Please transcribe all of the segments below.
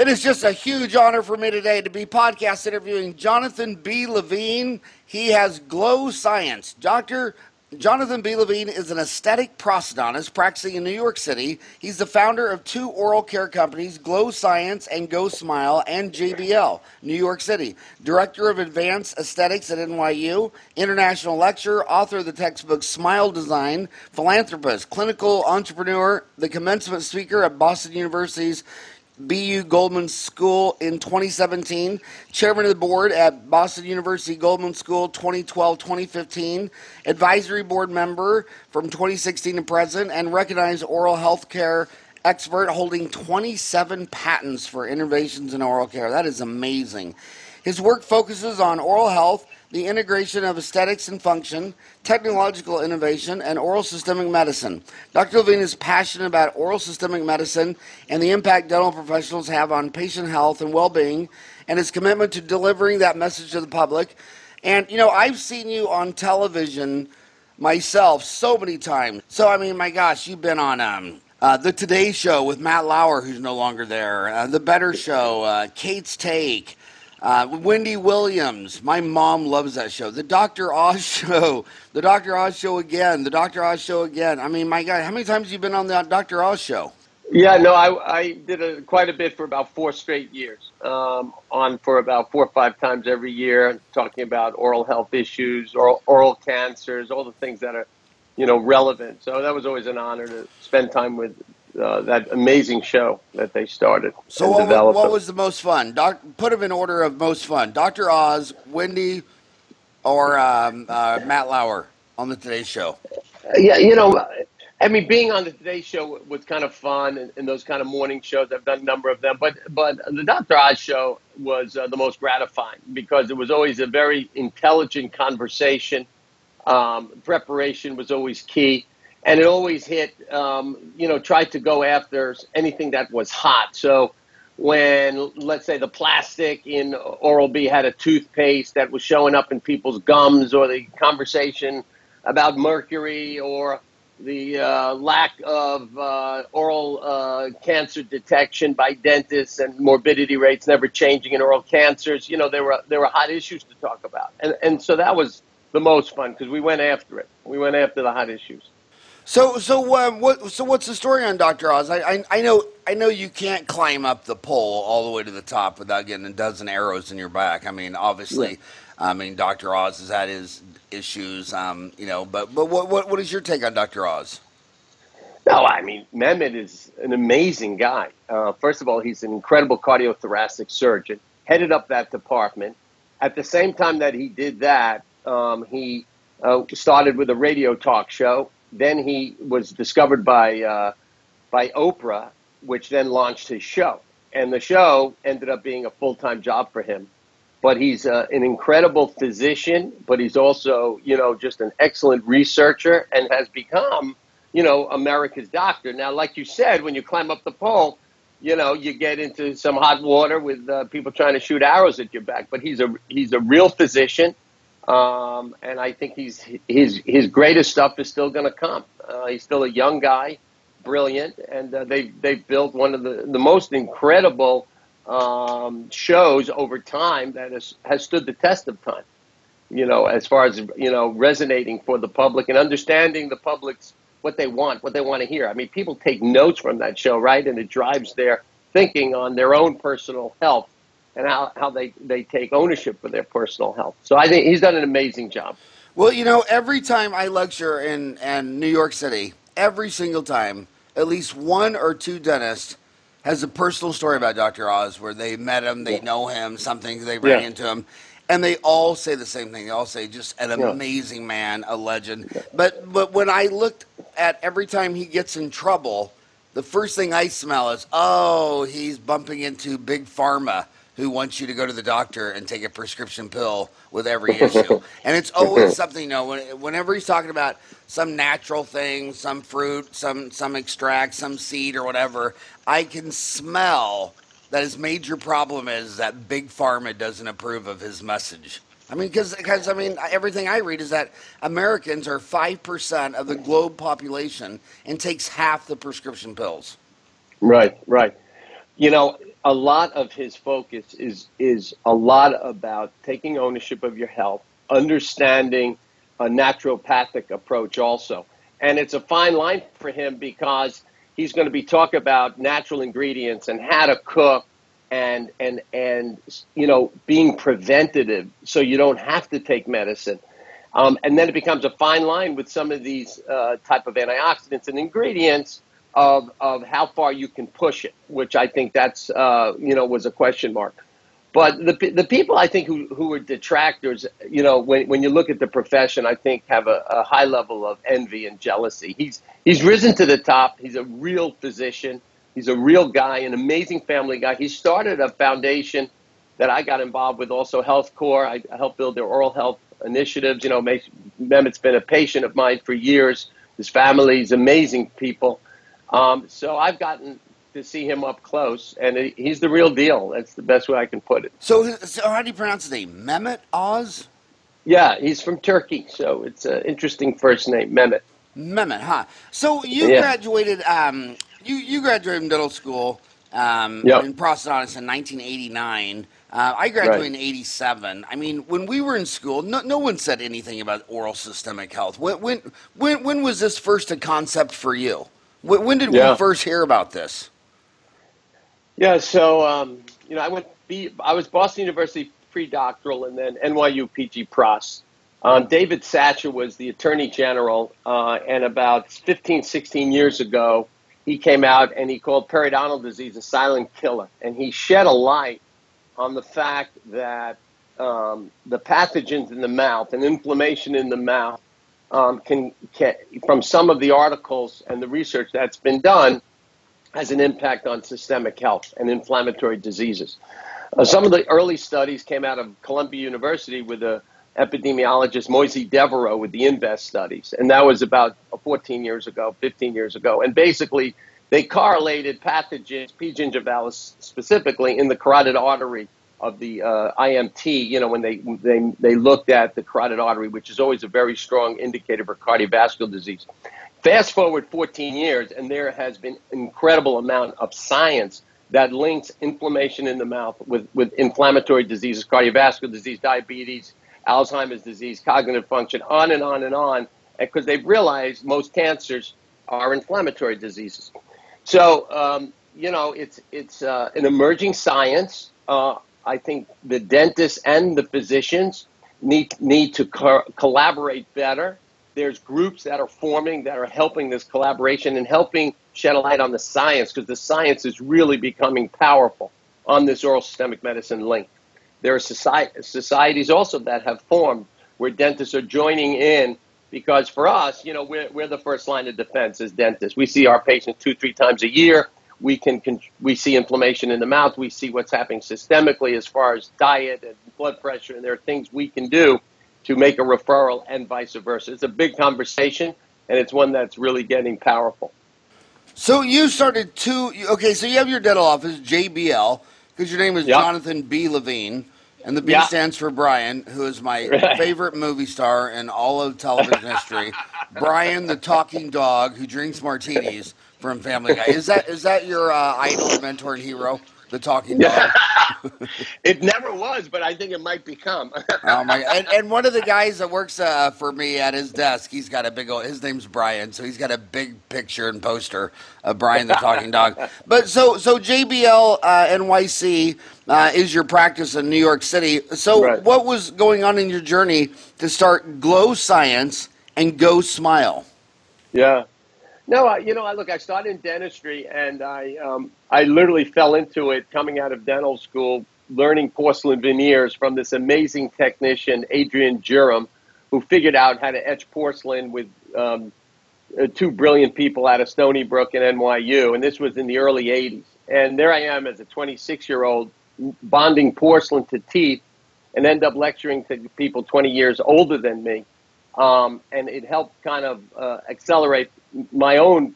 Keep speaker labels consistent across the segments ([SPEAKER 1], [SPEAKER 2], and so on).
[SPEAKER 1] It is just a huge honor for me today to be podcast interviewing Jonathan B. Levine. He has GLO Science. Dr. Jonathan B. Levine is an aesthetic prosthodontist practicing in New York City. He's the founder of two oral care companies, GLO Science and GLO Smile, and JBL New York City. Director of Advanced Aesthetics at NYU, international lecturer, author of the textbook Smile Design, philanthropist, clinical entrepreneur, the commencement speaker at Boston University's Goldman School in 2017, chairman of the board at Boston University Goldman School 2012-2015, advisory board member from 2016 to present, and recognized oral health care expert holding 27 patents for innovations in oral care. That is amazing. His work focuses on oral health, the integration of aesthetics and function, technological innovation, and oral systemic medicine. Dr. Levine is passionate about oral systemic medicine and the impact dental professionals have on patient health and well-being, and his commitment to delivering that message to the public. And, you know, I've seen you on television myself so many times. So, I mean, my gosh, you've been on the Today Show with Matt Lauer, who's no longer there, The Better Show, Kate's Take, Wendy Williams. My mom loves that show. The Dr. Oz Show. The Dr. Oz Show again. The Dr. Oz Show again. I mean, my God, how many times have you been on the Dr. Oz Show?
[SPEAKER 2] Yeah, no, I did quite a bit for about 4 straight years, on for about 4 or 5 times every year, talking about oral health issues, oral cancers, all the things that are, you know, relevant. So that was always an honor to spend time with that amazing show that they started.
[SPEAKER 1] So what was the most fun? Put them in order of most fun. Dr. Oz, Wendy, or Matt Lauer on the Today Show?
[SPEAKER 2] Yeah, you know, I mean, being on the Today Show was kind of fun, and those kind of morning shows. I've done a number of them, but the Dr. Oz Show was the most gratifying because it was always a very intelligent conversation. Preparation was always key. And it always hit, you know, tried to go after anything that was hot. So when, let's say, the plastic in Oral-B had a toothpaste that was showing up in people's gums, or the conversation about mercury, or the lack of oral cancer detection by dentists and morbidity rates never changing in oral cancers, you know, there were hot issues to talk about. And so that was the most fun because we went after it. We went after the hot issues.
[SPEAKER 1] So what's the story on Dr. Oz? I know you can't climb up the pole all the way to the top without getting a dozen arrows in your back. I mean, obviously, yeah. I mean, Dr. Oz has had his issues, you know. But what is your take on Dr. Oz?
[SPEAKER 2] No, I mean, Mehmet is an amazing guy. First of all, he's an incredible cardiothoracic surgeon. Headed up that department. At the same time that he did that, he started with a radio talk show. Then he was discovered by Oprah, which then launched his show. And the show ended up being a full-time job for him. But he's an incredible physician, but he's also, you know, just an excellent researcher and has become, you know, America's doctor. Now, like you said, when you climb up the pole, you know, you get into some hot water with people trying to shoot arrows at your back. But he's a real physician. And I think his greatest stuff is still going to come. He's still a young guy, brilliant, and they've built one of the most incredible shows over time that has stood the test of time. You know, as far as, you know, resonating for the public and understanding the public's what they want to hear. I mean, people take notes from that show, right? And it drives their thinking on their own personal health and how they take ownership for their personal health. So I think he's done an amazing job.
[SPEAKER 1] Well, you know, every time I lecture in New York City, every single time, at least one or two dentists has a personal story about Dr. Oz where they met him, they know him, something they ran into him, and they all say the same thing. They all say just an amazing man, a legend. Yeah. But when I looked at every time he gets in trouble, the first thing I smell is, oh, he's bumping into Big Pharma, who wants you to go to the doctor and take a prescription pill with every issue. And it's always something, you know, whenever he's talking about some natural thing, some fruit, some extract, some seed or whatever, I can smell that his major problem is that Big Pharma doesn't approve of his message. I mean, because I mean, everything I read is that Americans are 5% of the globe population and takes half the prescription pills.
[SPEAKER 2] Right, right. You know, a lot of his focus is a lot about taking ownership of your health, understanding a naturopathic approach also. And it's a fine line for him because he's going to be talking about natural ingredients and how to cook and being preventative so you don't have to take medicine. And then it becomes a fine line with some of these type of antioxidants and ingredients of how far you can push it, which I think that's, was a question mark. But the people I think who are detractors, when you look at the profession, I think have a high level of envy and jealousy. He's risen to the top. He's a real physician. He's a real guy, an amazing family guy. He started a foundation that I got involved with, also Health Corps. I helped build their oral health initiatives. Mehmet's been a patient of mine for years. His family's amazing people. So I've gotten to see him up close, and he's the real deal. That's the best way I can put it.
[SPEAKER 1] So how do you pronounce his name? Mehmet Oz?
[SPEAKER 2] Yeah, he's from Turkey, so it's an interesting first name, Mehmet.
[SPEAKER 1] Mehmet, huh? So you graduated. You graduated from dental school in prosthodontist in 1989. I graduated in 87. I mean, when we were in school, no one said anything about oral systemic health. When was this first a concept for you? When did we first hear about this?
[SPEAKER 2] Yeah, so I was Boston University pre-doctoral and then NYU PG Pros. David Satcher was the Attorney General, and about 15, 16 years ago, he came out and he called periodontal disease a silent killer. And he shed a light on the fact that the pathogens in the mouth and inflammation in the mouth can, from some of the articles and the research that's been done, has an impact on systemic health and inflammatory diseases. Some of the early studies came out of Columbia University with the epidemiologist Moisey Devereaux with the INVEST studies, and that was about 15 years ago. And basically, they correlated pathogens, P. gingivalis specifically, in the carotid artery of the IMT, when they looked at the carotid artery, which is always a very strong indicator for cardiovascular disease. Fast forward 14 years, and there has been an incredible amount of science that links inflammation in the mouth with inflammatory diseases, cardiovascular disease, diabetes, Alzheimer's disease, cognitive function, on and on and on, because they've realized most cancers are inflammatory diseases. So, it's an emerging science. I think the dentists and the physicians need to collaborate better. There's groups that are forming that are helping this collaboration and helping shed a light on the science, because the science is really becoming powerful on this oral systemic medicine link. There are societies also that have formed where dentists are joining in, because for us, we're the first line of defense as dentists. We see our patients 2-3 times a year. We see inflammation in the mouth. We see what's happening systemically as far as diet and blood pressure, and there are things we can do to make a referral and vice versa. It's a big conversation, and it's one that's really getting powerful.
[SPEAKER 1] So you started so you have your dental office, JBL, because your name is Jonathan B. Levine, and the B stands for Brian, who is my favorite movie star in all of television history. Brian, the talking dog who drinks martinis from Family Guy. Is that your idol or mentor and hero, the talking dog?
[SPEAKER 2] It never was, but I think it might become.
[SPEAKER 1] Oh my! And one of the guys that works for me at his desk, he's got a big old. His name's Brian, so he's got a big picture and poster of Brian the talking dog. But so JBL NYC is your practice in New York City. So what was going on in your journey to start GLO Science and GLO Smile?
[SPEAKER 2] Yeah. No, I started in dentistry, and I literally fell into it coming out of dental school, learning porcelain veneers from this amazing technician, Adrian Jerem, who figured out how to etch porcelain with two brilliant people out of Stony Brook and NYU, and this was in the early 80s. And there I am as a 26-year-old bonding porcelain to teeth and end up lecturing to people 20 years older than me. And it helped kind of accelerate my own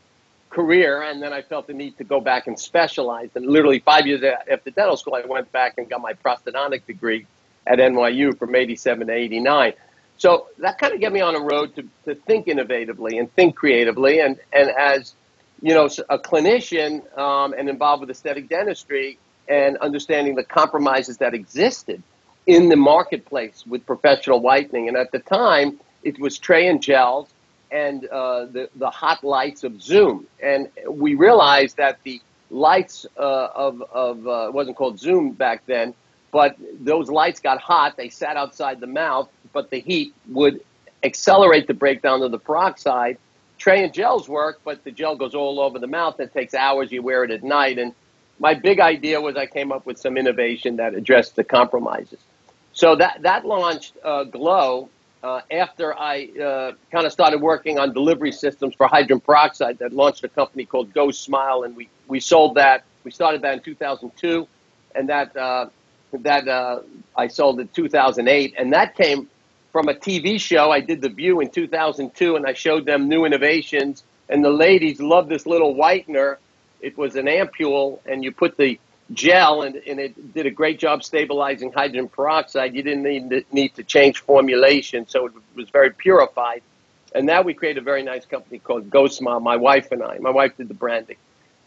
[SPEAKER 2] career, and then I felt the need to go back and specialize. And literally 5 years after dental school, I went back and got my prosthodontic degree at NYU from 87 to 89. So that kind of got me on a road to think innovatively and think creatively. And as a clinician and involved with aesthetic dentistry, and understanding the compromises that existed in the marketplace with professional whitening. And at the time, it was tray and gels and the hot lights of Zoom. And we realized that the lights it wasn't called Zoom back then, but those lights got hot. They sat outside the mouth, but the heat would accelerate the breakdown of the peroxide. Tray and gels work, but the gel goes all over the mouth. It takes hours. You wear it at night. And my big idea was I came up with some innovation that addressed the compromises. So that launched GLO after I kind of started working on delivery systems for hydrogen peroxide. That launched a company called GLO Smile, and we sold that. We started that in 2002, and that I sold in 2008, and that came from a TV show. I did The View in 2002, and I showed them new innovations, and the ladies loved this little whitener. It was an ampule, and you put the gel, and it did a great job stabilizing hydrogen peroxide. You didn't need to change formulation, so it was very purified. And now we created a very nice company called GLO Smile, my wife and I. My wife did the branding.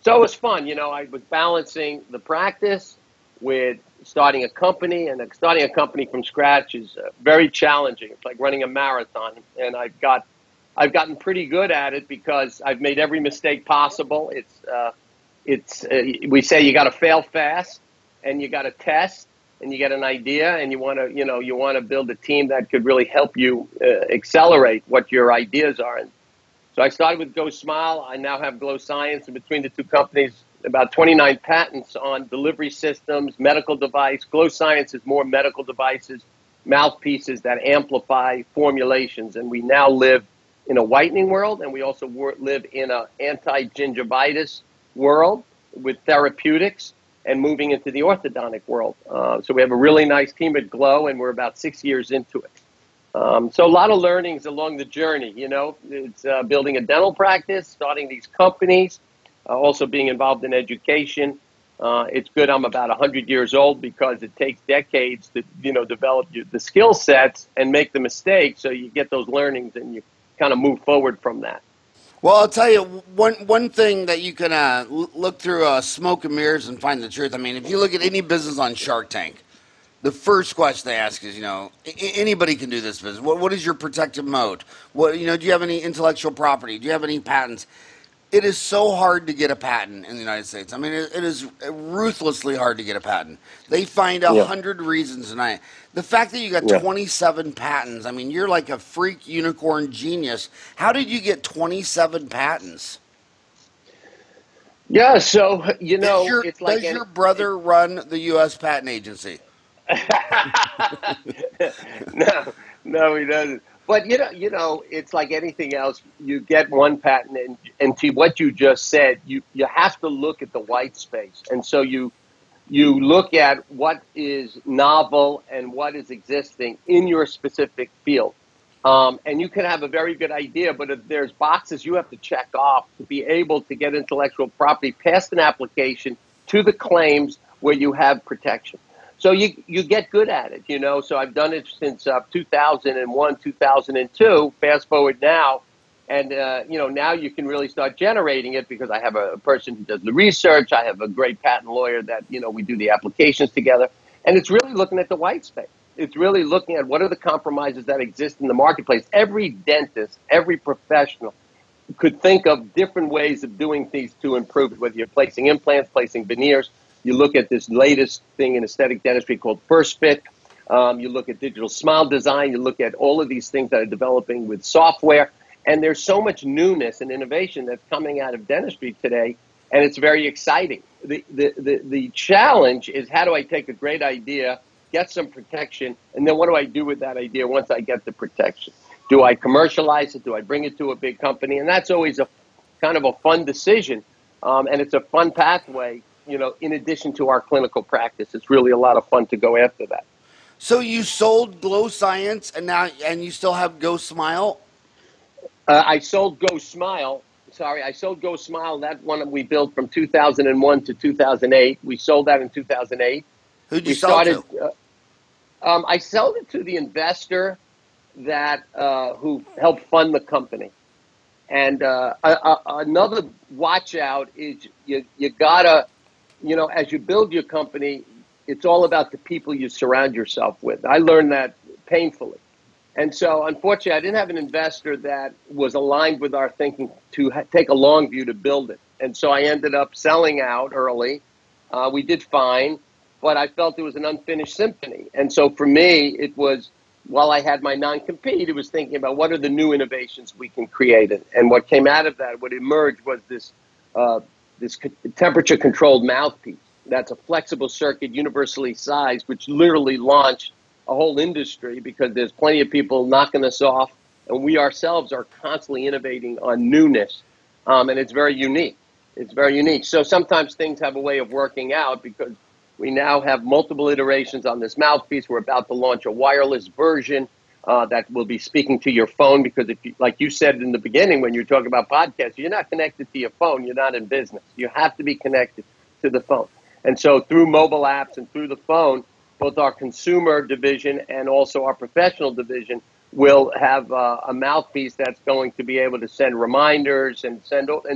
[SPEAKER 2] So it was fun. I was balancing the practice with starting a company, and starting a company from scratch is very challenging. It's like running a marathon, and I've gotten pretty good at it because I've made every mistake possible. We say you got to fail fast, and you got to test, and you get an idea, and you want to build a team that could really help you accelerate what your ideas are. And so I started with GLO Smile. I now have GLO Science, and between the two companies, about 29 patents on delivery systems, medical device. GLO Science is more medical devices, mouthpieces that amplify formulations. And we now live in a whitening world, and we also live in an anti-gingivitis world with therapeutics and moving into the orthodontic world. So we have a really nice team at GLO, and we're about 6 years into it. So a lot of learnings along the journey. It's building a dental practice, starting these companies, also being involved in education. It's good I'm about 100 years old because it takes decades to, develop the skill sets and make the mistakes. So you get those learnings and you kind of move forward from that.
[SPEAKER 1] Well, I'll tell you, one thing that you can look through smoke and mirrors and find the truth. I mean, if you look at any business on Shark Tank, the first question they ask is, anybody can do this business. What is your protective mode? Do you have any intellectual property? Do you have any patents? It is so hard to get a patent in the United States. I mean, it is ruthlessly hard to get a patent. They find 100 reasons tonight. The fact that you got 27 patents, I mean, you're like a freak unicorn genius. How did you get 27 patents?
[SPEAKER 2] Yeah, so,
[SPEAKER 1] it's like... Does your brother run the U.S. Patent Agency?
[SPEAKER 2] No, he doesn't. But it's like anything else. You get one patent, and to what you just said, you have to look at the white space, and so you look at what is novel and what is existing in your specific field, and you can have a very good idea, but if there's boxes you have to check off to be able to get intellectual property past an application to the claims where you have protection. So you get good at it, So I've done it since 2001, 2002. Fast forward now, and now you can really start generating it because I have a person who does the research. I have a great patent lawyer that we do the applications together, and it's really looking at the white space. It's really looking at what are the compromises that exist in the marketplace. Every dentist, every professional could think of different ways of doing things to improve it, whether you're placing implants, placing veneers. You look at this latest thing in aesthetic dentistry called First Fit. You look at digital smile design. You look at all of these things that are developing with software. And there's so much newness and innovation that's coming out of dentistry today, and it's very exciting. The challenge is, how do I take a great idea, get some protection, and then what do I do with that idea once I get the protection? Do I commercialize it? Do I bring it to a big company? And that's always a kind of a fun decision, and it's a fun pathway. In addition to our clinical practice, it's really a lot of fun to go after that.
[SPEAKER 1] So you sold GLO Science, and you still have GLO Smile?
[SPEAKER 2] I sold GLO Smile. I sold GLO Smile. That one we built from 2001 to 2008. We sold that in 2008.
[SPEAKER 1] Who'd you sell it to?
[SPEAKER 2] I sold it to the investor that who helped fund the company. And another watch out is you gotta as you build your company, it's all about the people you surround yourself with. I learned that painfully. And so, unfortunately, I didn't have an investor that was aligned with our thinking to take a long view to build it. And so I ended up selling out early. We did fine, but I felt it was an unfinished symphony. And so for me, it was, while I had my non-compete, it was thinking about what are the new innovations we can create. And what came out of that, what emerged was this temperature-controlled mouthpiece. That's a flexible circuit, universally sized, which literally launched a whole industry because there's plenty of people knocking us off, and we ourselves are constantly innovating on newness, and it's very unique. It's very unique. So sometimes things have a way of working out because we now have multiple iterations on this mouthpiece. We're about to launch a wireless version that will be speaking to your phone because, if you, like you said in the beginning when you were talking about podcasts, you're not connected to your phone. You're not in business. You have to be connected to the phone. And so through mobile apps and through the phone, both our consumer division and also our professional division will have a mouthpiece that's going to be able to send reminders and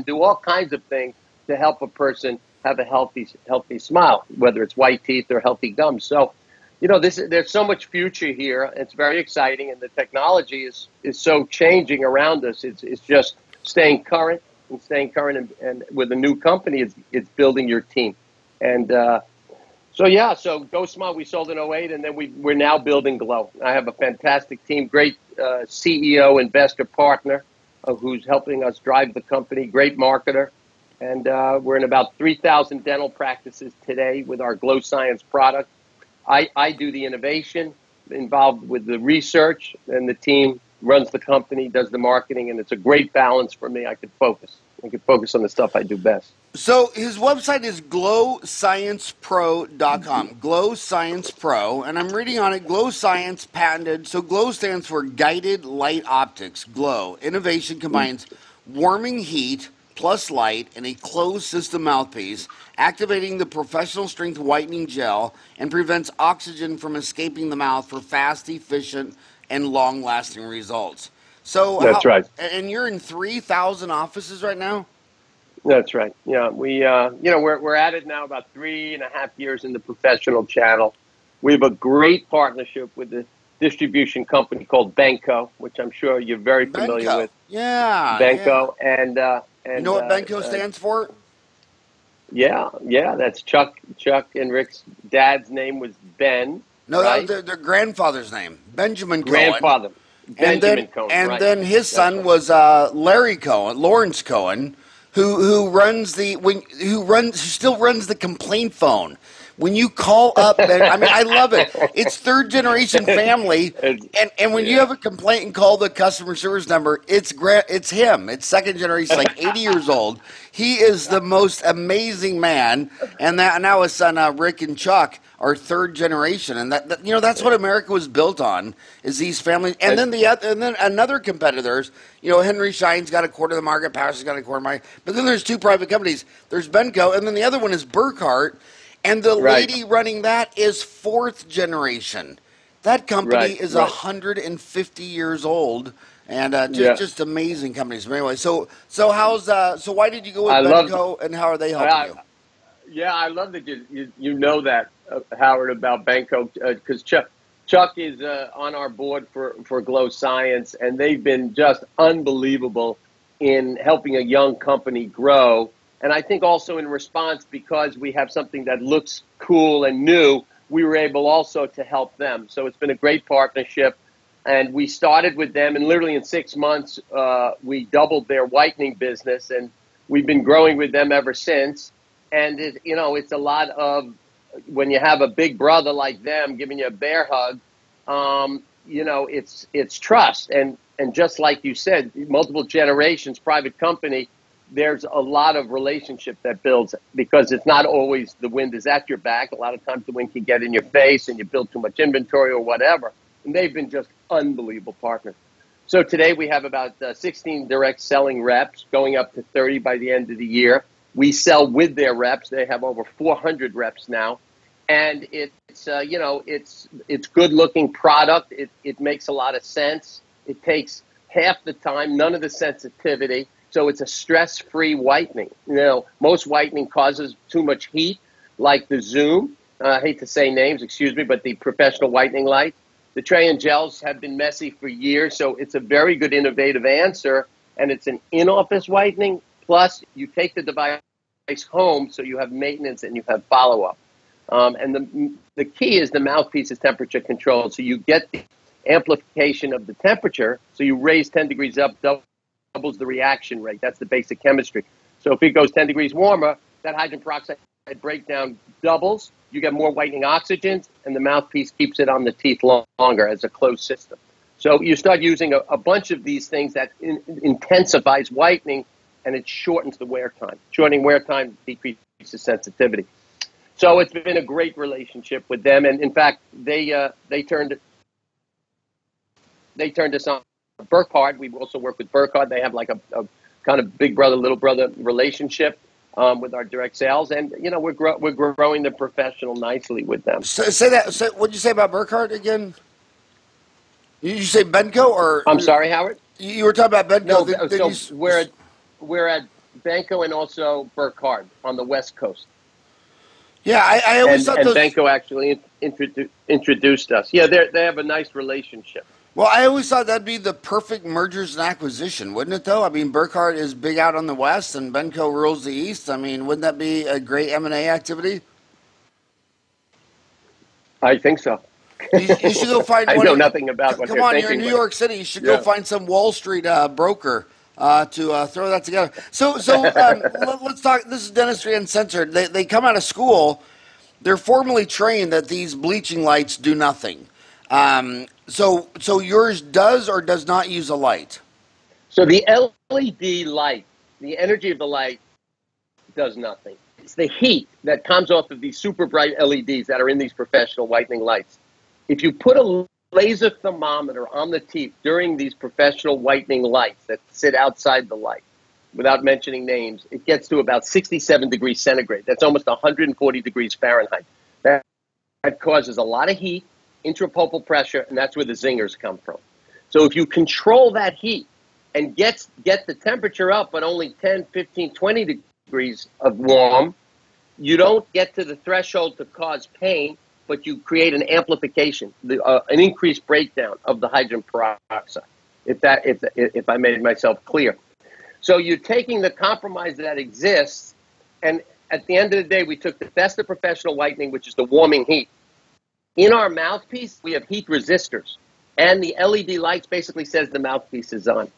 [SPEAKER 2] do all kinds of things to help a person have a healthy smile, whether it's white teeth or healthy gums. So, there's so much future here. It's very exciting, and the technology is so changing around us. It's just staying current and with a new company, it's building your team. And so Go Smile, we sold in '08, and then we're now building GLO. I have a fantastic team, great CEO, investor partner who's helping us drive the company, great marketer. And we're in about 3,000 dental practices today with our GLO Science product. I do the innovation, involved with the research, and the team runs the company, does the marketing, and it's a great balance for me. I could focus on the stuff I do best.
[SPEAKER 1] So his website is glowsciencepro.com, Glow Science Pro, and I'm reading on it, GLO Science patented. So GLOW stands for Guided Light Optics. GLOW. Innovation combines warming heat plus light in a closed system mouthpiece, activating the professional strength whitening gel, and prevents oxygen from escaping the mouth for fast, efficient, and long-lasting results. So
[SPEAKER 2] That's right.
[SPEAKER 1] And you're in 3,000 offices right now?
[SPEAKER 2] That's right. Yeah, we're at it now about 3.5 years in the professional channel. We have a great partnership with the distribution company called Benco, which I'm sure you're very familiar with.
[SPEAKER 1] Yeah.
[SPEAKER 2] Benco,
[SPEAKER 1] Yeah.
[SPEAKER 2] and
[SPEAKER 1] You know what Benco stands for?
[SPEAKER 2] Yeah, that's Chuck and Rick's dad's name was Ben.
[SPEAKER 1] No,
[SPEAKER 2] right?
[SPEAKER 1] that was their grandfather's name, Benjamin
[SPEAKER 2] Grandfather,
[SPEAKER 1] Cohen.
[SPEAKER 2] Benjamin Cohen.
[SPEAKER 1] And
[SPEAKER 2] right.
[SPEAKER 1] then his son
[SPEAKER 2] right.
[SPEAKER 1] was Larry Cohen, Lawrence Cohen, who still runs the complaint phone. When you call up, I love it. It's third generation family, and when you have a complaint and call the customer service number, it's him. It's second generation, like 80 years old. He is the most amazing man, and now his son Rick and Chuck are third generation, and that's what America was built on, is these families. And then another competitors, Henry Schein's got a quarter of the market, Patterson's got a quarter of the market, but then there's two private companies. There's Benco, and then the other one is Burkhart. And the lady running that is fourth generation. That company is 150 years old, and just amazing companies. But anyway, so why did you go with Benco, and how are they helping you?
[SPEAKER 2] Yeah, I love that you know that, Howard, about Benco, because Chuck is on our board for GLO Science, and they've been just unbelievable in helping a young company grow. And I think also in response, because we have something that looks cool and new, we were able also to help them. So it's been a great partnership. And we started with them, and literally in 6 months, we doubled their whitening business. And we've been growing with them ever since. And, it's a lot of, when you have a big brother like them giving you a bear hug, it's trust. And just like you said, multiple generations, private company, there's a lot of relationship that builds, because it's not always the wind is at your back. A lot of times the wind can get in your face and you build too much inventory or whatever. And they've been just unbelievable partners. So today we have about 16 direct selling reps, going up to 30 by the end of the year. We sell with their reps. They have over 400 reps now. And it's good looking product. It makes a lot of sense. It takes half the time, none of the sensitivity. So it's a stress-free whitening. Most whitening causes too much heat. like the Zoom. I hate to say names, excuse me, but the professional whitening light. The tray and gels have been messy for years, so it's a very good innovative answer, and it's an in-office whitening, plus you take the device home so you have maintenance and you have follow-up. And the key is the mouthpiece is temperature controlled, so you get the amplification of the temperature, so you raise 10 degrees up, doubles the reaction rate. That's the basic chemistry. So if it goes 10 degrees warmer, that hydrogen peroxide breakdown doubles, you get more whitening oxygens, and the mouthpiece keeps it on the teeth longer as a closed system. So you start using a bunch of these things that intensifies whitening, and it shortens the wear time. Shortening wear time decreases sensitivity. So it's been a great relationship with them, and in fact, they turned us on. Burkhardt, we also work with Burkhardt. They have like a kind of big brother, little brother relationship with our direct sales, and we're growing the professional nicely with them.
[SPEAKER 1] What did you say about Burkhardt again? You say Benco or?
[SPEAKER 2] I'm sorry, Howard.
[SPEAKER 1] You were talking about Benco.
[SPEAKER 2] No, we're at Benco and also Burkhardt on the West Coast.
[SPEAKER 1] Yeah, I always thought those.
[SPEAKER 2] And Benco actually introduced us. Yeah, they have a nice relationship.
[SPEAKER 1] Well, I always thought that'd be the perfect mergers and acquisition, wouldn't it? Though, I mean, Burkhardt is big out on the west, and Benco rules the east. I mean, wouldn't that be a great M&A activity?
[SPEAKER 2] I think so.
[SPEAKER 1] You should go find.
[SPEAKER 2] I know nothing about what they're thinking.
[SPEAKER 1] Come on, you're in New York City. You should go find some Wall Street broker to throw that together. So let's talk. This is Dentistry Uncensored. They come out of school. They're formally trained that these bleaching lights do nothing. So yours does or does not use a light?
[SPEAKER 2] So the LED light, the energy of the light, does nothing. It's the heat that comes off of these super bright LEDs that are in these professional whitening lights. If you put a laser thermometer on the teeth during these professional whitening lights that sit outside the light, without mentioning names, it gets to about 67 degrees centigrade. That's almost 140 degrees Fahrenheit. That causes a lot of heat, intrapulpal pressure, and that's where the zingers come from. So if you control that heat and get the temperature up but only 10, 15, 20 degrees of warm, you don't get to the threshold to cause pain, but you create an amplification, an increased breakdown of the hydrogen peroxide, if I made myself clear. So you're taking the compromise that exists, and at the end of the day, we took the best of professional whitening, which is the warming heat. In our mouthpiece, we have heat resistors, and the LED lights basically says the mouthpiece is on.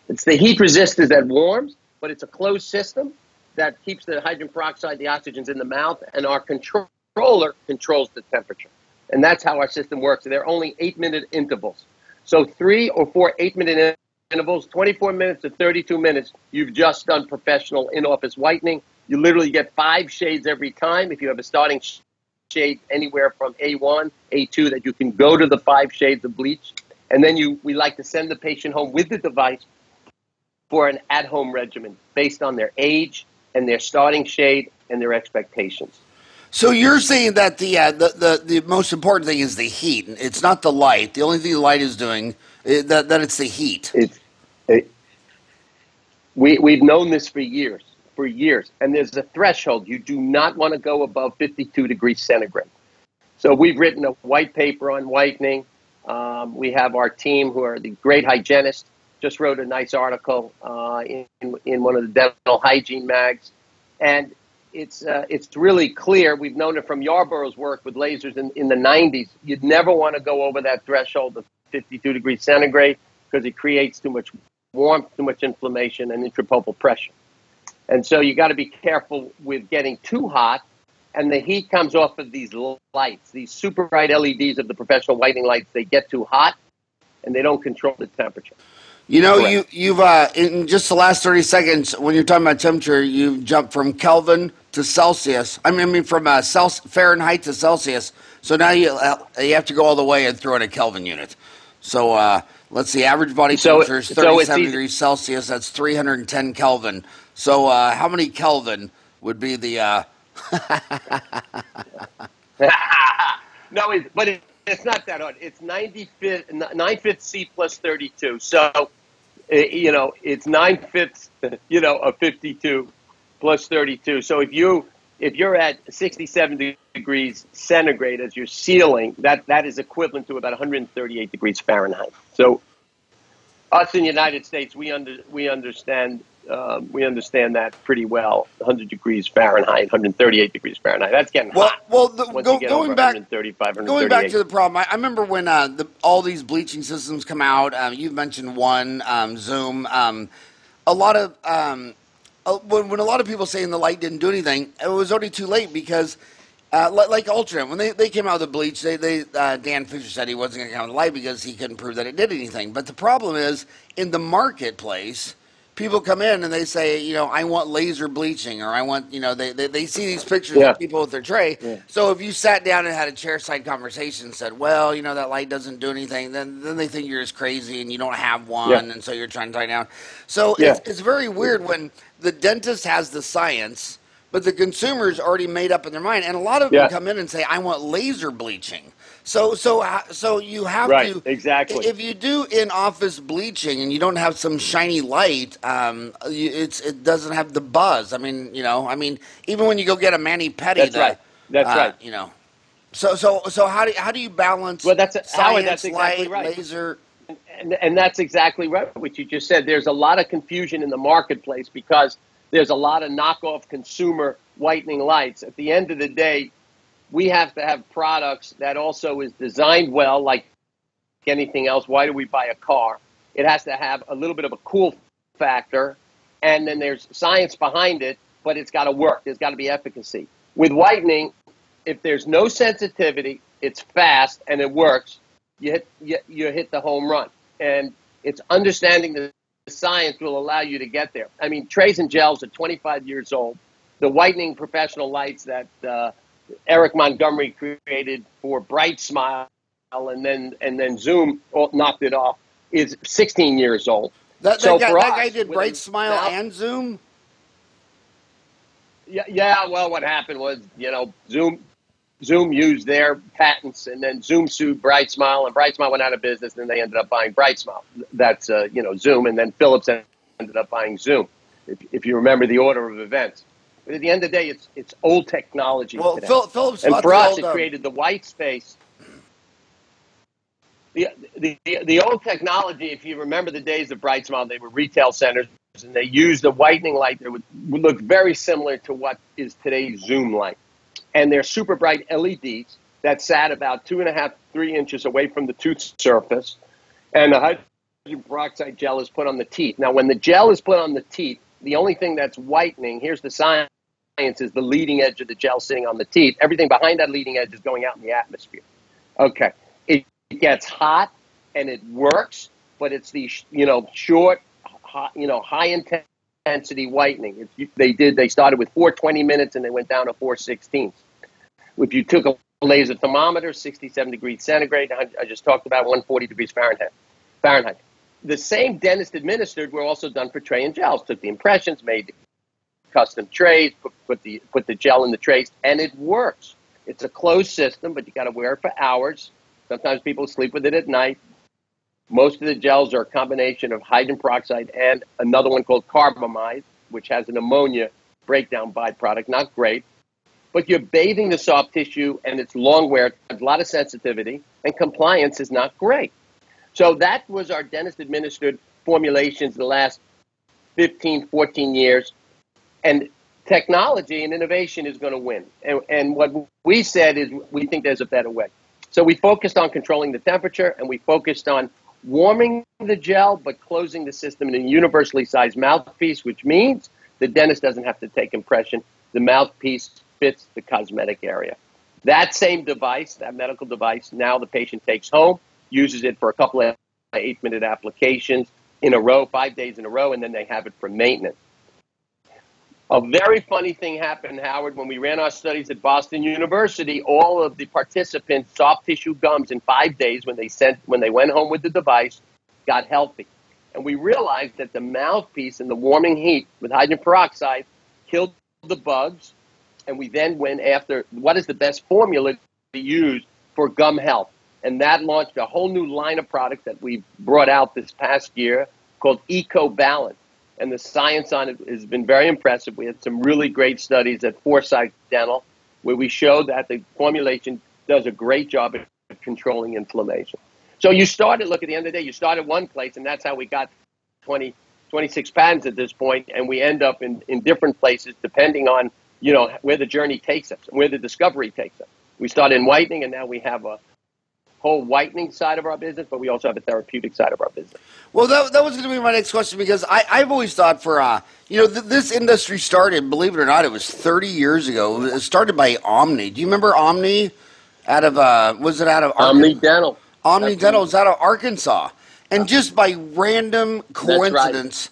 [SPEAKER 2] It's the heat resistors that warms, but it's a closed system that keeps the hydrogen peroxide, the oxygens in the mouth, and our controller controls the temperature. And that's how our system works. And they're only 8-minute intervals. So 3 or 4 8-minute intervals, 24 minutes to 32 minutes, you've just done professional in-office whitening. You literally get 5 shades every time. If you have a starting shade anywhere from A1, A2, that you can go to the 5 shades of bleach. And then we like to send the patient home with the device for an at-home regimen based on their age and their starting shade and their expectations.
[SPEAKER 1] So you're saying that the most important thing is the heat. It's not the light. The only thing the light is doing is that it's the heat.
[SPEAKER 2] We've known this for years. And there's a threshold. You do not want to go above 52 degrees centigrade. So we've written a white paper on whitening. We have our team who are the great hygienists, just wrote a nice article in one of the dental hygiene mags. And it's really clear. We've known it from Yarborough's work with lasers in the 90s. You'd never want to go over that threshold of 52 degrees centigrade because it creates too much warmth, too much inflammation, and intrapulpal pressure. And so you got to be careful with getting too hot. And the heat comes off of these lights, these super bright LEDs of the professional whitening lights. They get too hot, and they don't control the temperature.
[SPEAKER 1] You know, you've in just the last 30 seconds, when you're talking about temperature, you've jumped from Kelvin to Celsius. I mean from Fahrenheit to Celsius. So now you have to go all the way and throw in a Kelvin unit. So let's see, average body temperature is 37 degrees Celsius. That's 310 Kelvin. So how many Kelvin would be the...
[SPEAKER 2] No, but it's not that hard. It's 9/5 C plus 32. So, it's 9/5, of 52 plus 32. So if you if you're at 67 degrees centigrade as your ceiling, that is equivalent to about 138 degrees Fahrenheit. So us in the United States, we understand that pretty well. 100 degrees Fahrenheit, 138 degrees Fahrenheit. That's getting hot once you get over 135,
[SPEAKER 1] Going back
[SPEAKER 2] 138.
[SPEAKER 1] to the problem, I remember when all these bleaching systems come out. You mentioned one, Zoom. A lot of when a lot of people saying the light didn't do anything, it was already too late because. Like Ultron, when they came out with the bleach, Dan Fisher said he wasn't going to come out with the light because he couldn't prove that it did anything. But the problem is, in the marketplace, people come in and they say, I want laser bleaching, or I want, they see these pictures
[SPEAKER 2] Yeah,
[SPEAKER 1] of people with their tray.
[SPEAKER 2] yeah,
[SPEAKER 1] So if you sat down and had a chairside conversation and said, well, that light doesn't do anything, then they think you're just crazy and you don't have
[SPEAKER 2] yeah,
[SPEAKER 1] one, and so you're trying to tie down. So
[SPEAKER 2] yeah,
[SPEAKER 1] it's very weird when the dentist has the science, but the consumer's already made up in their mind, and a lot of them
[SPEAKER 2] yeah.
[SPEAKER 1] come in and say, "I want laser bleaching." So you have
[SPEAKER 2] Right,
[SPEAKER 1] to,
[SPEAKER 2] exactly.
[SPEAKER 1] if you do in-office bleaching and you don't have some shiny light, it doesn't have the buzz. Even when you go get a mani pedi,
[SPEAKER 2] That's right. That's right.
[SPEAKER 1] you know. So how do you balance
[SPEAKER 2] Well, Howard. That's
[SPEAKER 1] science,
[SPEAKER 2] exactly
[SPEAKER 1] light,
[SPEAKER 2] right.
[SPEAKER 1] laser?
[SPEAKER 2] And that's exactly right, what you just said. There's a lot of confusion in the marketplace because there's a lot of knockoff consumer whitening lights. At the end of the day, we have to have products that also is designed well, like anything else. Why do we buy a car? It has to have a little bit of a cool factor, and then there's science behind it, but it's got to work. There's got to be efficacy. With whitening, if there's no sensitivity, it's fast and it works, you hit the home run. And it's understanding the science will allow you to get there. I mean, trays and gels are 25 years old. The whitening professional lights that Eric Montgomery created for Bright Smile and then Zoom knocked it off is 16 years old.
[SPEAKER 1] That
[SPEAKER 2] So
[SPEAKER 1] guy,
[SPEAKER 2] for
[SPEAKER 1] that guy
[SPEAKER 2] us,
[SPEAKER 1] did
[SPEAKER 2] with
[SPEAKER 1] Bright
[SPEAKER 2] a
[SPEAKER 1] Smile
[SPEAKER 2] mouth,
[SPEAKER 1] and Zoom.
[SPEAKER 2] yeah. Well, what happened was, Zoom used their patents, and then Zoom sued Bright Smile, and Bright Smile went out of business, and they ended up buying Bright Smile. That's Zoom, and then Philips ended up buying Zoom. If you remember the order of events, but at the end of the day, it's old technology
[SPEAKER 1] Well,
[SPEAKER 2] today,
[SPEAKER 1] Phillips
[SPEAKER 2] and
[SPEAKER 1] bought
[SPEAKER 2] for
[SPEAKER 1] the
[SPEAKER 2] us,
[SPEAKER 1] old.
[SPEAKER 2] it created the white space. The old technology, if you remember the days of Bright Smile, they were retail centers, and they used a whitening light that would look very similar to what is today's Zoom light. And they're super bright LEDs that sat about 2.5, 3 inches away from the tooth surface. And the hydrogen peroxide gel is put on the teeth. Now, when the gel is put on the teeth, the only thing that's whitening, here's the science, is the leading edge of the gel sitting on the teeth. Everything behind that leading edge is going out in the atmosphere. Okay. It gets hot and it works, but it's the, short, high intensity whitening. They started with 420 minutes and they went down to 416. If you took a laser thermometer, 67 degrees centigrade, I just talked about 140 degrees Fahrenheit. The same dentist administered were also done for tray and gels. Took the impressions, made the custom trays, put the gel in the trays, and it works. It's a closed system, but you got to wear it for hours. Sometimes people sleep with it at night. Most of the gels are a combination of hydrogen peroxide and another one called carbamide, which has an ammonia breakdown byproduct. Not great. But you're bathing the soft tissue, and it's long wear. There's a lot of sensitivity, and compliance is not great. So that was our dentist-administered formulations the last 15, 14 years. And technology and innovation is going to win. And what we said is we think there's a better way. So we focused on controlling the temperature, and we focused on warming the gel, but closing the system in a universally sized mouthpiece, which means the dentist doesn't have to take impression. The mouthpiece fits the cosmetic area. That same device, that medical device, now the patient takes home, uses it for a couple of 8-minute applications in a row, 5 days in a row, and then they have it for maintenance. A very funny thing happened, Howard, when we ran our studies at Boston University. All of the participants, soft tissue gums in 5 days when they went home with the device, got healthy. And we realized that the mouthpiece and the warming heat with hydrogen peroxide killed the bugs. And we then went after what is the best formula to use for gum health. And that launched a whole new line of products that we brought out this past year called Eco Balance. and the science on it has been very impressive. We had some really great studies at Foresight Dental where we showed that the formulation does a great job at controlling inflammation. So you started, look, at the end of the day, you start at one place, and that's how we got 26 patents at this point, and we end up in different places depending on, where the journey takes us, where the discovery takes us. We started in whitening, and now we have a whole whitening side of our business, but we also have a therapeutic side of our business.
[SPEAKER 1] Well, that was going to be my next question, because I've always thought this industry started, believe it or not, it was 30 years ago. It was started by Omni. Do you remember Omni? Was it out of
[SPEAKER 2] Omni Dental?
[SPEAKER 1] Omni Dental was out of Arkansas. And just by random coincidence,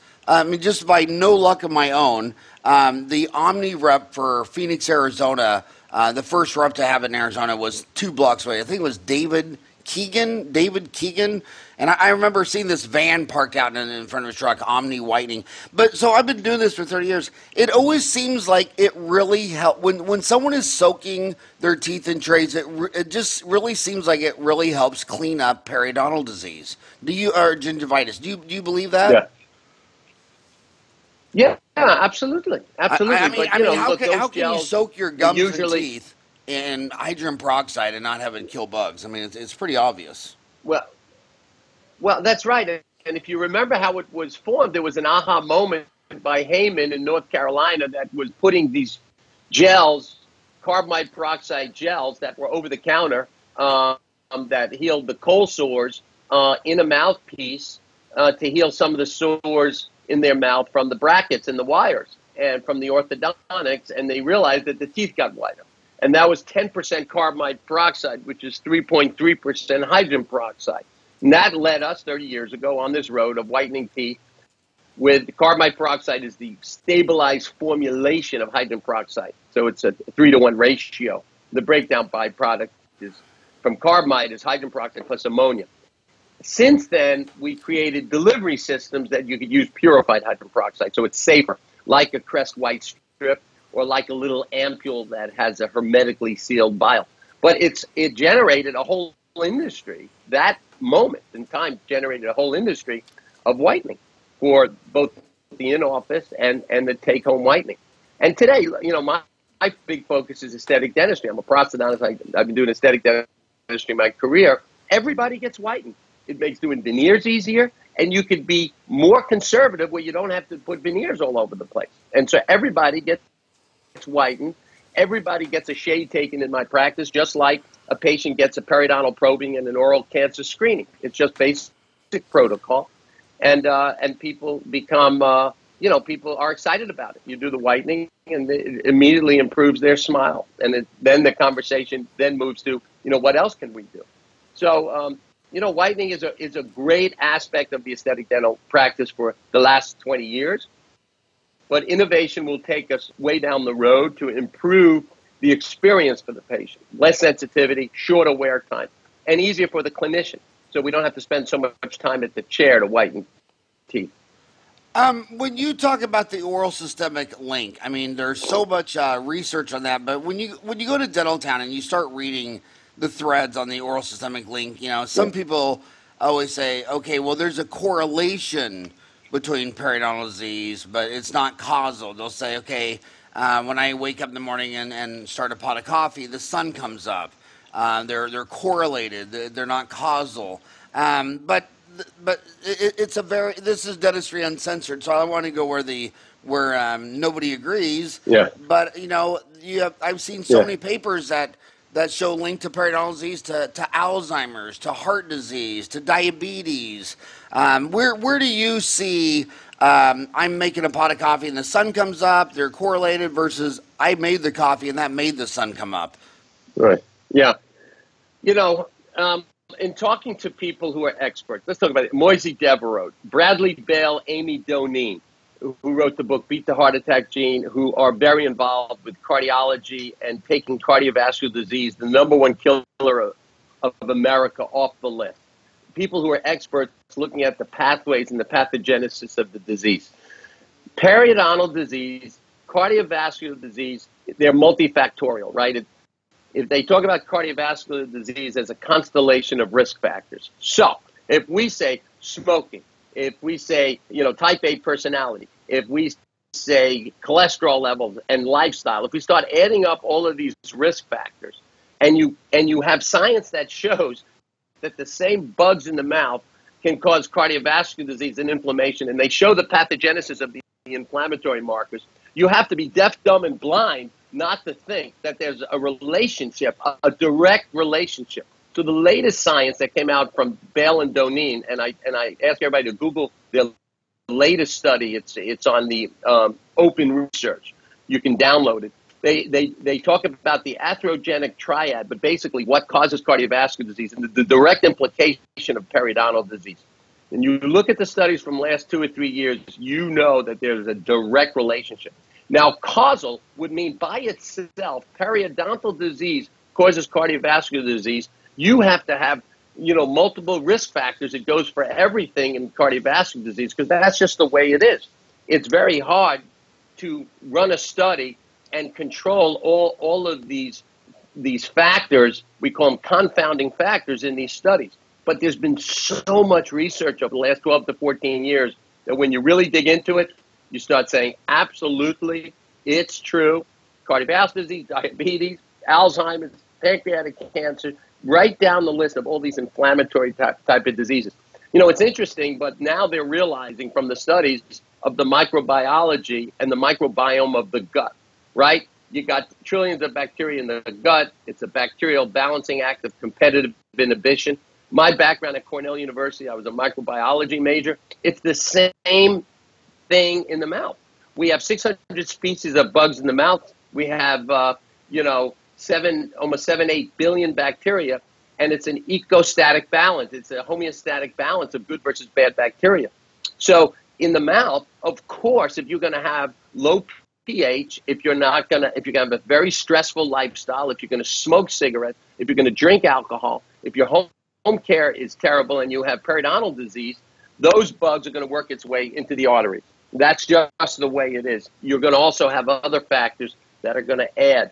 [SPEAKER 1] just by no luck of my own, the Omni rep for Phoenix, Arizona, the first rep to have it in Arizona was 2 blocks away. I think it was David Keegan. And I remember seeing this van parked out in front of his truck, Omni Whitening. But so I've been doing this for 30 years. It always seems like it really helps. When someone is soaking their teeth in trays, it just really seems like it really helps clean up periodontal disease. Or gingivitis? Do you believe that?
[SPEAKER 2] Yeah, absolutely. Absolutely.
[SPEAKER 1] How can you soak your gums and teeth in hydrogen peroxide and not have it kill bugs? I mean, it's pretty obvious.
[SPEAKER 2] Well, that's right. And if you remember how it was formed, there was an aha moment by Heyman in North Carolina that was putting these gels, carbamide peroxide gels that were over the counter that healed the cold sores in a mouthpiece to heal some of the sores in their mouth from the brackets and the wires and from the orthodontics. And they realized that the teeth got whiter. And that was 10% carbamide peroxide, which is 3.3% hydrogen peroxide. And that led us 30 years ago on this road of whitening teeth with carbamide peroxide is the stabilized formulation of hydrogen peroxide. So it's a 3-to-1 ratio. The breakdown byproduct is from carbamide is hydrogen peroxide plus ammonia. Since then, we created delivery systems that you could use purified hydrogen peroxide. So it's safer, like a Crest white strip or like a little ampule that has a hermetically sealed vial. But it generated a whole industry. That moment in time generated a whole industry of whitening for both the in-office and the take-home whitening. And today, my big focus is aesthetic dentistry. I'm a prosthodontist. I've been doing aesthetic dentistry my career. Everybody gets whitened. It makes doing veneers easier, and you could be more conservative where you don't have to put veneers all over the place. And so everybody gets whitened. Everybody gets a shade taken in my practice, just like a patient gets a periodontal probing and an oral cancer screening. It's just basic protocol. And people become, people are excited about it. You do the whitening, and it immediately improves their smile. And then the conversation then moves to, what else can we do? So, whitening is a great aspect of the aesthetic dental practice for the last 20 years. But innovation will take us way down the road to improve the experience for the patient. Less sensitivity, shorter wear time, and easier for the clinician. So we don't have to spend so much time at the chair to whiten teeth.
[SPEAKER 1] When you talk about the oral systemic link, I mean, there's so much research on that. But when you go to Dental Town and you start reading the threads on the oral systemic link, some people always say, okay, well, there's a correlation between periodontal disease, but it's not causal. They'll say, okay, when I wake up in the morning and start a pot of coffee, the sun comes up. They're correlated. They're not causal. But this is Dentistry Uncensored, so I want to go where nobody agrees.
[SPEAKER 2] Yeah.
[SPEAKER 1] But I've seen so many papers that show link to periodontal disease to Alzheimer's, to heart disease, to diabetes. Where do you see I'm making a pot of coffee and the sun comes up, they're correlated, versus I made the coffee and that made the sun come up?
[SPEAKER 2] Right. Yeah. In talking to people who are experts, let's talk about it. Moisey Devereux, Bradley Bale, Amy Doneen, who wrote the book Beat the Heart Attack Gene, who are very involved with cardiology and taking cardiovascular disease, the number one killer of America, off the list. People who are experts looking at the pathways and the pathogenesis of the disease. Periodontal disease, cardiovascular disease, they're multifactorial, right? If they talk about cardiovascular disease as a constellation of risk factors. So if we say smoking, if we say, type A personality, if we say cholesterol levels and lifestyle, if we start adding up all of these risk factors, and you have science that shows that the same bugs in the mouth can cause cardiovascular disease and inflammation, and they show the pathogenesis of the inflammatory markers, you have to be deaf, dumb, and blind not to think that there's a relationship, a direct relationship. So the latest science that came out from Bale and Doneen, and I ask everybody to Google their latest study. It's on the Open Research. You can download it. They talk about the atherogenic triad, but basically what causes cardiovascular disease and the direct implication of periodontal disease. And you look at the studies from last 2 or 3 years, you know that there's a direct relationship. Now, causal would mean by itself, periodontal disease causes cardiovascular disease. You have to have, multiple risk factors. It goes for everything in cardiovascular disease because that's just the way it is. It's very hard to run a study and control all of these factors. We call them confounding factors in these studies. But there's been so much research over the last 12 to 14 years that when you really dig into it, you start saying, absolutely, it's true. Cardiovascular disease, diabetes, Alzheimer's, pancreatic cancer, right down the list of all these inflammatory type of diseases. It's interesting, but now they're realizing from the studies of the microbiology and the microbiome of the gut, right? You got trillions of bacteria in the gut. It's a bacterial balancing act of competitive inhibition. My background at Cornell University, I was a microbiology major. It's the same thing in the mouth. We have 600 species of bugs in the mouth. We have, almost 7-8 billion bacteria, and it's an ecostatic balance. It's a homeostatic balance of good versus bad bacteria. So in the mouth, of course, if you're going to have low pH, if you're going to have a very stressful lifestyle, if you're going to smoke cigarettes, if you're going to drink alcohol, if your home care is terrible and you have periodontal disease, those bugs are going to work its way into the arteries. That's just the way it is. You're going to also have other factors that are going to add.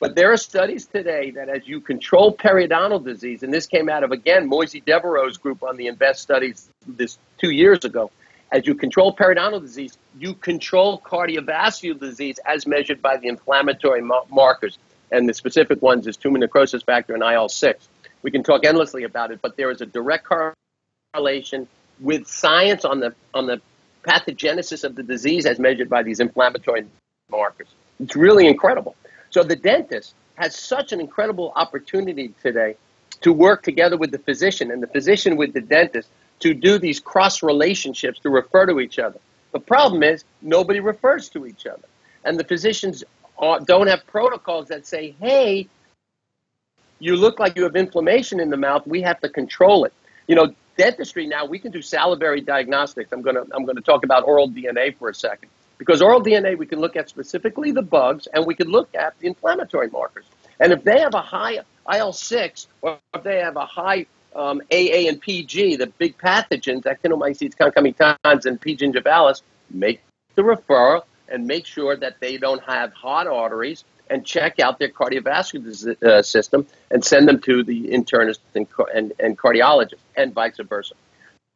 [SPEAKER 2] But there are studies today that as you control periodontal disease, and this came out of, again, Moisey Devereaux's group on the INVEST studies this 2 years ago, as you control periodontal disease, you control cardiovascular disease as measured by the inflammatory markers. And the specific ones is tumor necrosis factor and IL-6. We can talk endlessly about it, but there is a direct correlation with science on the pathogenesis of the disease as measured by these inflammatory markers. It's really incredible. So the dentist has such an incredible opportunity today to work together with the physician and the physician with the dentist to do these cross relationships to refer to each other. The problem is nobody refers to each other. And the physicians don't have protocols that say, hey, you look like you have inflammation in the mouth. We have to control it. Dentistry now, we can do salivary diagnostics. I'm going to talk about oral DNA for a second. Because oral DNA, we can look at specifically the bugs, and we can look at the inflammatory markers. And if they have a high IL-6, or if they have a high AA and PG, the big pathogens, actinomycetes, concomitans, and P. gingivalis, make the referral and make sure that they don't have hot arteries and check out their cardiovascular system and send them to the internist and cardiologist and vice versa.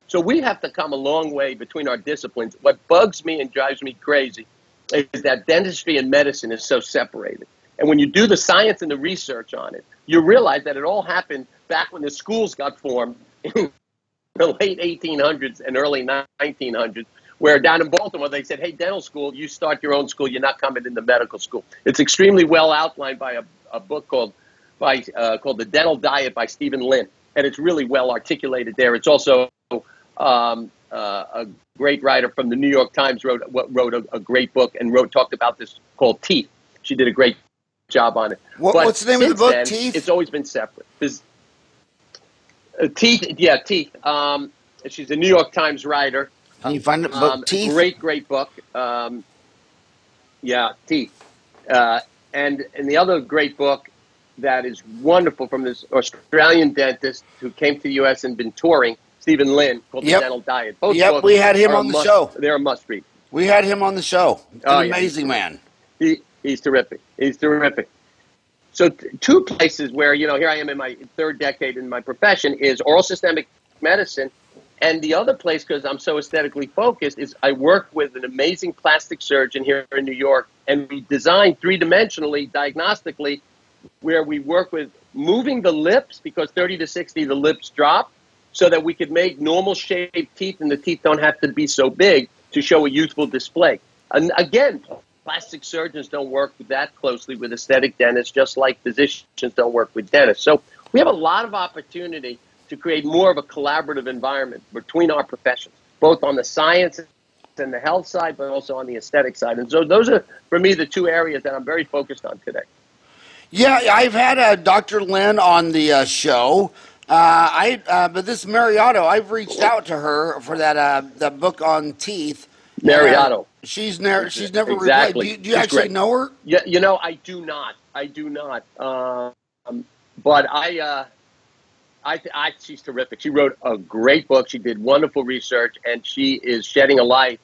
[SPEAKER 2] So we have to come a long way between our disciplines. What bugs me and drives me crazy is that dentistry and medicine is so separated. And when you do the science and the research on it, you realize that it all happened back when the schools got formed in the late 1800s and early 1900s, where down in Baltimore, they said, hey, dental school, you start your own school. You're not coming into medical school. It's extremely well outlined by a book called The Dental Diet by Stephen Lin. And it's really well articulated there. It's also a great writer from the New York Times wrote a great book and talked about this called Teeth. She did a great job on it.
[SPEAKER 1] What's the name of the book,
[SPEAKER 2] then,
[SPEAKER 1] Teeth?
[SPEAKER 2] It's always been separate. Teeth. She's a New York Times writer.
[SPEAKER 1] Can you find the book, Teeth?
[SPEAKER 2] Great book. Teeth. And the other great book that is wonderful from this Australian dentist who came to the U.S. and been touring, Stephen Lin, called The Dental Diet. Both books
[SPEAKER 1] we had him on the show.
[SPEAKER 2] They're a must-read.
[SPEAKER 1] We had him on the show. An amazing man.
[SPEAKER 2] He's terrific. He's terrific. So two places where, here I am in my third decade in my profession is oral systemic medicine And the other place, because I'm so aesthetically focused, is I work with an amazing plastic surgeon here in New York, and we design three-dimensionally, diagnostically, where we work with moving the lips, because 30 to 60, the lips drop, so that we could make normal shaped teeth, and the teeth don't have to be so big to show a youthful display. And again, plastic surgeons don't work that closely with aesthetic dentists, just like physicians don't work with dentists. So we have a lot of opportunity to create more of a collaborative environment between our professions, both on the science and the health side, but also on the aesthetic side. And so those are, for me, the two areas that I'm very focused on today.
[SPEAKER 1] Yeah, I've had Dr. Lynn on the show. But this Mariotto, I've reached out to her for that book on teeth.
[SPEAKER 2] Mariotto.
[SPEAKER 1] She's never replied.
[SPEAKER 2] Exactly.
[SPEAKER 1] Do you actually know her?
[SPEAKER 2] Yeah, I do not. But she's terrific. She wrote a great book. She did wonderful research, and she is shedding a light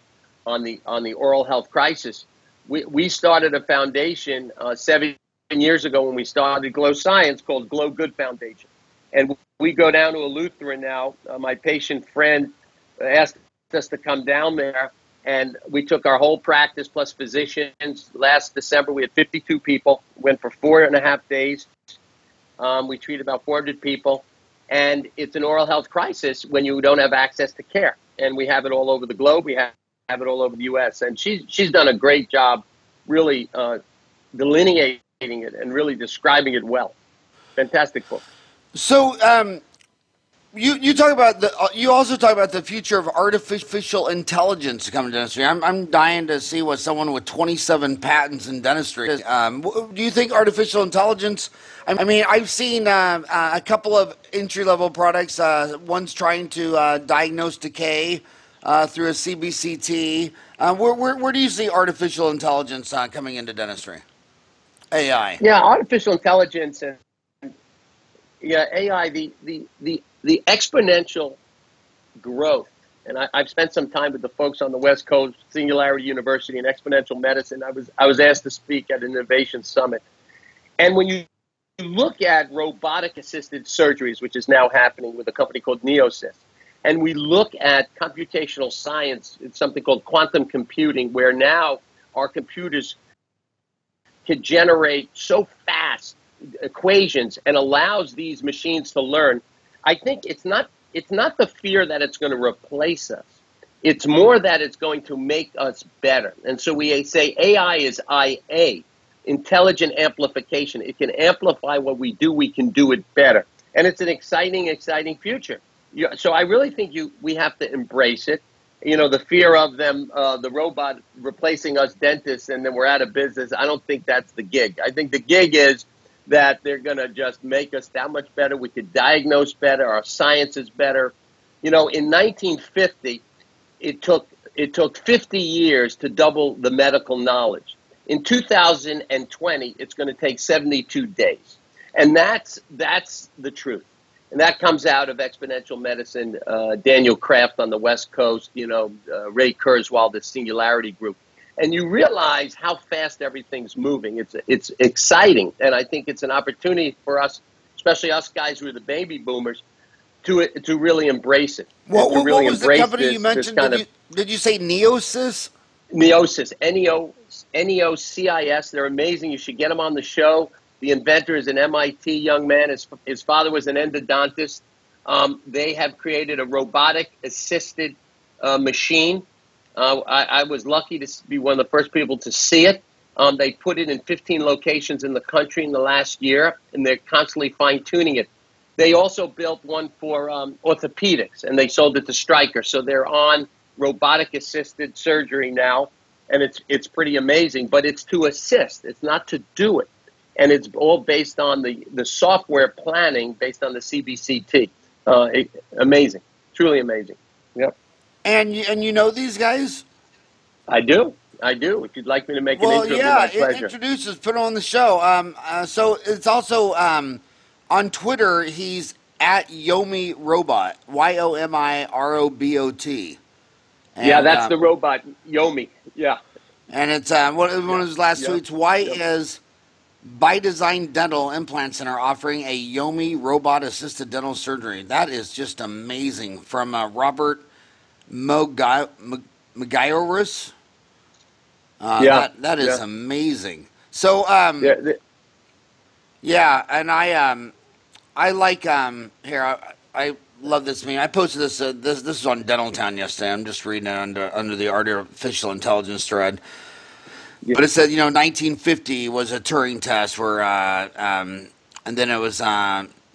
[SPEAKER 2] on the oral health crisis. We started a foundation 7 years ago when we started GLO Science, called GLO Good Foundation, and we go down to a Lutheran now. My patient friend asked us to come down there, and we took our whole practice plus physicians. Last December, we had 52 people. Went for 4.5 days. We treated about 400 people. And it's an oral health crisis when you don't have access to care. And we have it all over the globe. We have it all over the U.S. And she's done a great job really delineating it and really describing it well. Fantastic book.
[SPEAKER 1] So you talk about you also talk about the future of artificial intelligence coming to dentistry. I'm dying to see what someone with 27 patents in dentistry is. Do you think artificial intelligence? I mean, I've seen a couple of entry-level products. One's trying to diagnose decay through a CBCT. Where do you see artificial intelligence coming into dentistry? AI.
[SPEAKER 2] Yeah, artificial intelligence and AI. The exponential growth. And I've spent some time with the folks on the West Coast, Singularity University and Exponential Medicine. I was asked to speak at an innovation summit. And when you look at robotic-assisted surgeries, which is now happening with a company called Neosys, and we look at computational science, it's something called quantum computing, where now our computers can generate so fast equations and allows these machines to learn. I think it's not the fear that it's going to replace us. It's more that it's going to make us better. And so we say AI is IA, intelligent amplification. It can amplify what we do. We can do it better. And it's an exciting future. So I really think we have to embrace it. The fear of them, the robot replacing us dentists, and then we're out of business. I don't think that's the gig. I think the gig is that they're going to just make us that much better. We could diagnose better. Our science is better. In 1950, it took 50 years to double the medical knowledge. In 2020, it's going to take 72 days. And that's the truth. And that comes out of exponential medicine, Daniel Kraft on the West Coast, Ray Kurzweil, the Singularity Group. And you realize how fast everything's moving. It's exciting. And I think it's an opportunity for us, especially us guys who are the baby boomers, to really embrace it.
[SPEAKER 1] What was the company you mentioned? Did you say Neosys?
[SPEAKER 2] Neosys, Neocis. They're amazing. You should get them on the show. The inventor is an MIT young man. His father was an endodontist. They have created a robotic-assisted machine. I was lucky to be one of the first people to see it. They put it in 15 locations in the country in the last year, and they're constantly fine-tuning it. They also built one for orthopedics, and they sold it to Stryker. So they're on robotic-assisted surgery now, and it's pretty amazing. But it's to assist. It's not to do it. And it's all based on the software planning based on the CBCT. Amazing. Truly amazing. Yep.
[SPEAKER 1] And you know these guys?
[SPEAKER 2] I do. If you'd like me to make an intro, it'd be my pleasure.
[SPEAKER 1] Introduce us, put on the show. So it's also on Twitter. He's at Yomi Robot, YOMIROBOT.
[SPEAKER 2] Yeah, that's the robot, Yomi. Yeah.
[SPEAKER 1] And it's one of his last tweets. Why is By Design Dental Implant Center offering a Yomi Robot assisted dental surgery. That is just amazing. From Robert Magaiorus.
[SPEAKER 2] Yeah,
[SPEAKER 1] That is
[SPEAKER 2] yeah,
[SPEAKER 1] amazing. So
[SPEAKER 2] yeah,
[SPEAKER 1] yeah, and I like here I love this meme. I posted this is on Dental Town yesterday. I'm just reading it under the artificial intelligence thread.
[SPEAKER 2] yeah,
[SPEAKER 1] But it said, 1950 was a Turing test where, and then it was,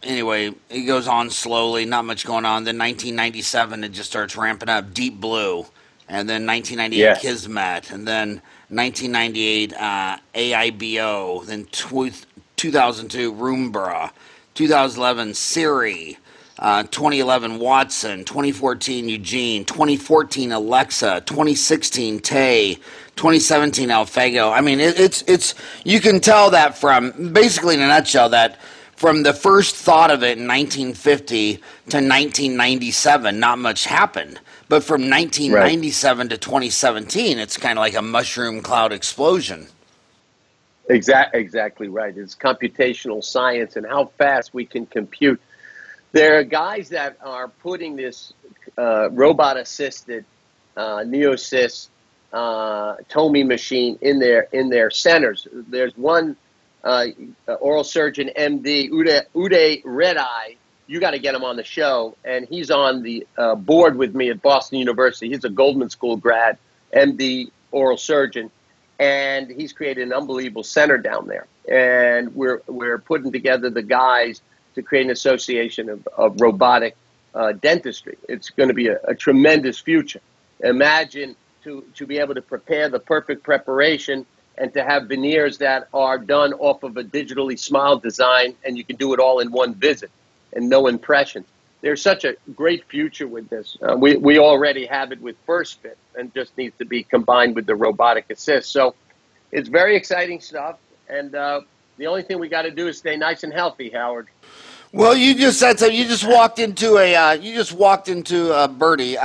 [SPEAKER 1] anyway, it goes on slowly, not much going on. Then 1997, it just starts ramping up, Deep Blue. And then 1998,
[SPEAKER 2] yeah.
[SPEAKER 1] Kismet. And then 1998, AIBO. Then 2002, Roombra. 2011, Siri. 2011 Watson, 2014 Eugene, 2014 Alexa, 2016 Tay, 2017 AlphaGo. I mean, it's you can tell that from basically in a nutshell that from the first thought of it in 1950 to 1997, not much happened. But from
[SPEAKER 2] Right.
[SPEAKER 1] 1997 to 2017, it's kind of like a mushroom cloud explosion.
[SPEAKER 2] Exactly right. It's computational science and how fast we can compute. There are guys that are putting this robot-assisted Neosys Tomy machine in their centers. There's one oral surgeon, MD Uday Redeye. You got to get him on the show, and he's on the board with me at Boston University. He's a Goldman School grad, MD oral surgeon, and he's created an unbelievable center down there. And we're putting together the guys to create an association of robotic dentistry. It's going to be a tremendous future. Imagine to be able to prepare the perfect preparation and to have veneers that are done off of a digitally smile design, and you can do it all in one visit and no impressions. There's such a great future with this. We already have it with First Fit and just needs to be combined with the robotic assist. So it's very exciting stuff. And the only thing we got to do is stay nice and healthy, Howard.
[SPEAKER 1] Well, you just said so. You just walked into a Birdie.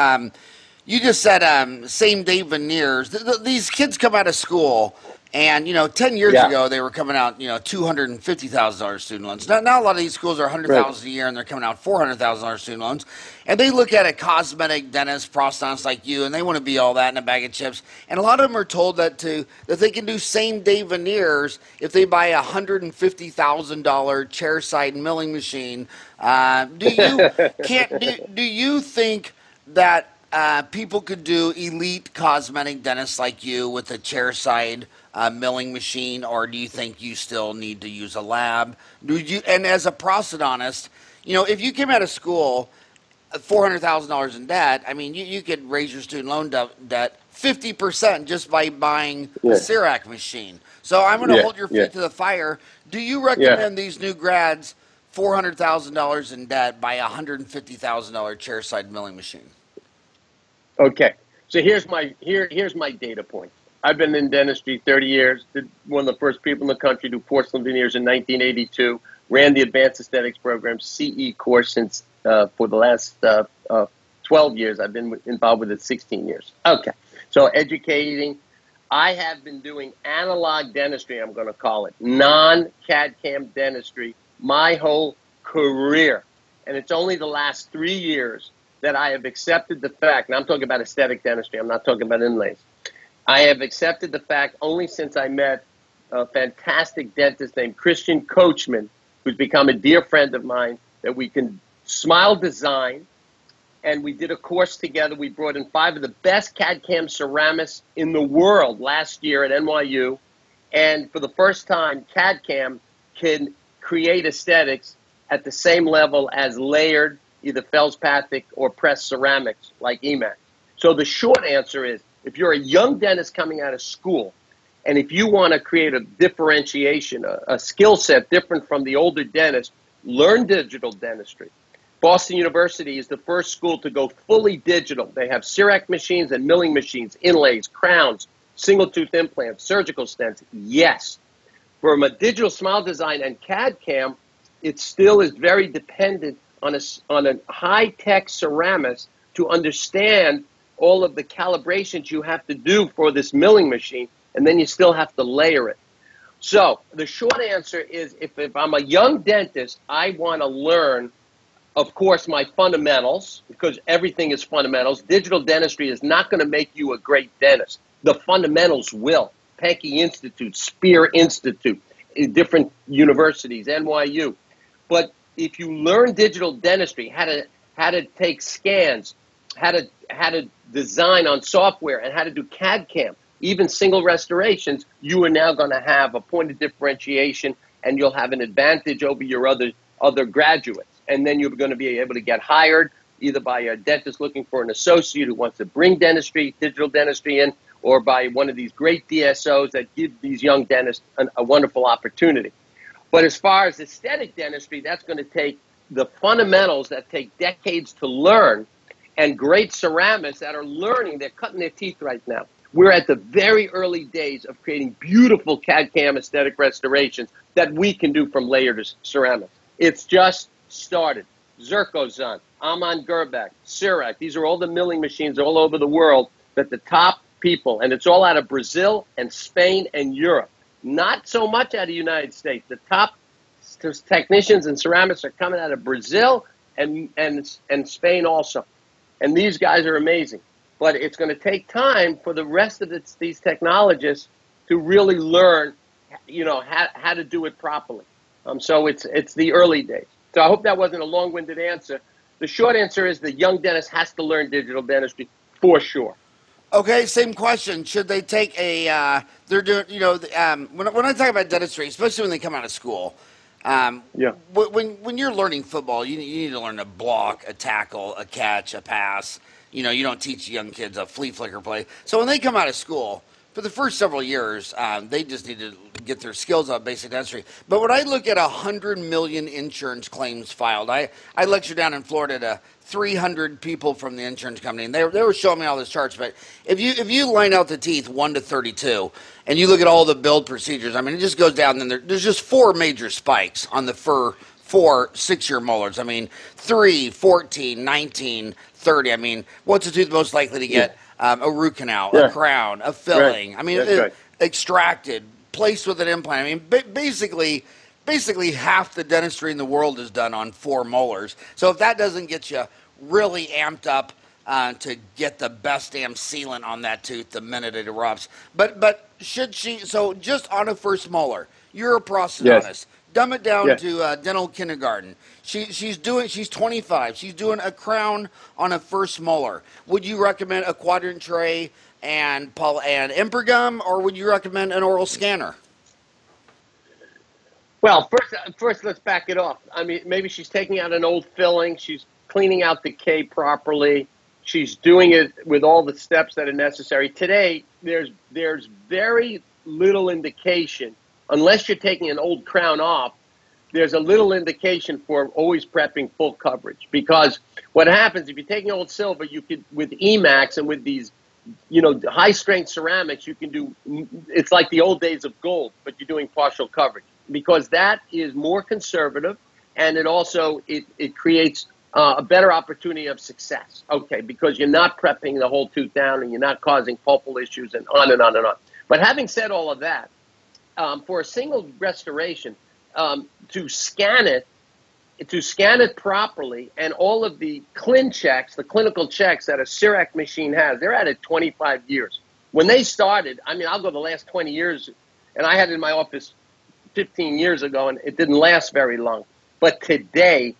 [SPEAKER 1] You just said same day veneers. These kids come out of school, and 10 years
[SPEAKER 2] Yeah,
[SPEAKER 1] ago they were coming out $250,000 student loans. Now a lot of these schools are hundred
[SPEAKER 2] right.
[SPEAKER 1] thousand a year, and they're coming out $400,000 student loans. And they look at a cosmetic dentist, prosthodontist like you, and they want to be all that in a bag of chips. And a lot of them are told that they can do same day veneers if they buy a $150,000 chairside milling machine. Do you think that people could do elite cosmetic dentists like you with a chairside milling machine, or do you think you still need to use a lab? And as a prosthodontist, if you came out of school $400,000 in debt, I mean, you could raise your student loan debt 50% just by buying a
[SPEAKER 2] Yeah,
[SPEAKER 1] Cirac machine. So I'm going to
[SPEAKER 2] yeah,
[SPEAKER 1] hold your
[SPEAKER 2] yeah,
[SPEAKER 1] feet to the fire. Do you
[SPEAKER 2] yeah.
[SPEAKER 1] recommend these new grads $400,000 in debt buy a $150,000 chairside milling machine?
[SPEAKER 2] Okay. So here's my data point. I've been in dentistry 30 years. Did one of the first people in the country to do porcelain veneers in 1982. Ran the advanced aesthetics program CE course since for the last 12 years. I've been involved with it 16 years. Okay. So educating. I have been doing analog dentistry, I'm going to call it, non-CAD CAM dentistry my whole career. And it's only the last 3 years that I have accepted the fact, and I'm talking about aesthetic dentistry, I'm not talking about inlays. I have accepted the fact only since I met a fantastic dentist named Christian Coachman, who's become a dear friend of mine, that we can smile design. And we did a course together. We brought in 5 of the best CAD-CAM ceramists in the world last year at NYU. And for the first time, CAD-CAM can create aesthetics at the same level as layered, either feldspathic or pressed ceramics like EMAX. So the short answer is, if you're a young dentist coming out of school, and if you want to create a differentiation, a skill set different from the older dentist, learn digital dentistry. Boston University is the first school to go fully digital. They have Cirac machines and milling machines, inlays, crowns, single tooth implants, surgical stents. Yes. From a digital smile design and CAD-CAM, it still is very dependent on a high-tech ceramist to understand all of the calibrations you have to do for this milling machine, and then you still have to layer it. So the short answer is if I'm a young dentist, I want to learn, of course, my fundamentals, because everything is fundamentals. Digital dentistry is not going to make you a great dentist. The fundamentals will. Pankey Institute, Spear Institute, different universities, NYU. But if you learn digital dentistry, how to take scans, how to design on software, and how to do CAD/CAM, even single restorations, you are now going to have a point of differentiation, and you'll have an advantage over your other graduates. And then you're going to be able to get hired either by a dentist looking for an associate who wants to bring digital dentistry in, or by one of these great DSOs that give these young dentists a wonderful opportunity. But as far as aesthetic dentistry, that's going to take the fundamentals that take decades to learn, and great ceramists that are learning, they're cutting their teeth right now. We're at the very early days of creating beautiful CAD/CAM aesthetic restorations that we can do from layered ceramics. It's just started. Zircozan, Aman Gerbek, Sirac, these are all the milling machines all over the world that the top people, and it's all out of Brazil and Spain and Europe. Not so much out of the United States. The top technicians and ceramists are coming out of Brazil and Spain also. And these guys are amazing. But it's going to take time for the rest of these technologists to really learn, how to do it properly. So it's the early days. So I hope that wasn't a long-winded answer. The short answer is the young dentist has to learn digital dentistry for sure.
[SPEAKER 1] Okay, same question. Should they take they're doing, when I talk about dentistry, especially when they come out of school,
[SPEAKER 2] Yeah.
[SPEAKER 1] when you're learning football, you need to learn a block, a tackle, a catch, a pass. You don't teach young kids a flea flicker play. So when they come out of school, for the first several years, they just need to get their skills up, basic dentistry. But when I look at 100 million insurance claims filed, I lectured down in Florida to 300 people from the insurance company, and they were showing me all these charts. But if you line out the teeth 1 to 32, and you look at all the billed procedures, it just goes down. And there's just 4 major spikes on the 4 6-year molars. 3, 14, 19, 30. What's a tooth most likely to get? A root canal, a crown, a filling.
[SPEAKER 2] Right.
[SPEAKER 1] Extracted, placed with an implant. Basically half the dentistry in the world is done on 4 molars. So if that doesn't get you really amped up to get the best damn sealant on that tooth the minute it erupts. But should she, so just on a first molar, you're a prosthodontist.
[SPEAKER 2] Yes.
[SPEAKER 1] Dumb it down to dental kindergarten. She's 25. She's doing a crown on a first molar. Would you recommend a quadrant tray and Impergum, or would you recommend an oral scanner?
[SPEAKER 2] Well, first let's back it off. Maybe she's taking out an old filling. She's cleaning out the K properly. She's doing it with all the steps that are necessary. Today, there's very little indication, unless you're taking an old crown off, there's a little indication for always prepping full coverage. Because what happens, if you're taking old silver, you could, with EMAX and with these, high-strength ceramics, you can do, it's like the old days of gold, but you're doing partial coverage. Because that is more conservative, and it also, it creates a better opportunity of success. Okay, because you're not prepping the whole tooth down, and you're not causing pulpal issues, and on and on and on. But having said all of that, for a single restoration, to scan it properly, and all of the the clinical checks that a CIRAC machine has, they're at it 25 years. When they started, I'll go the last 20 years, and I had it in my office 15 years ago, and it didn't last very long. But today,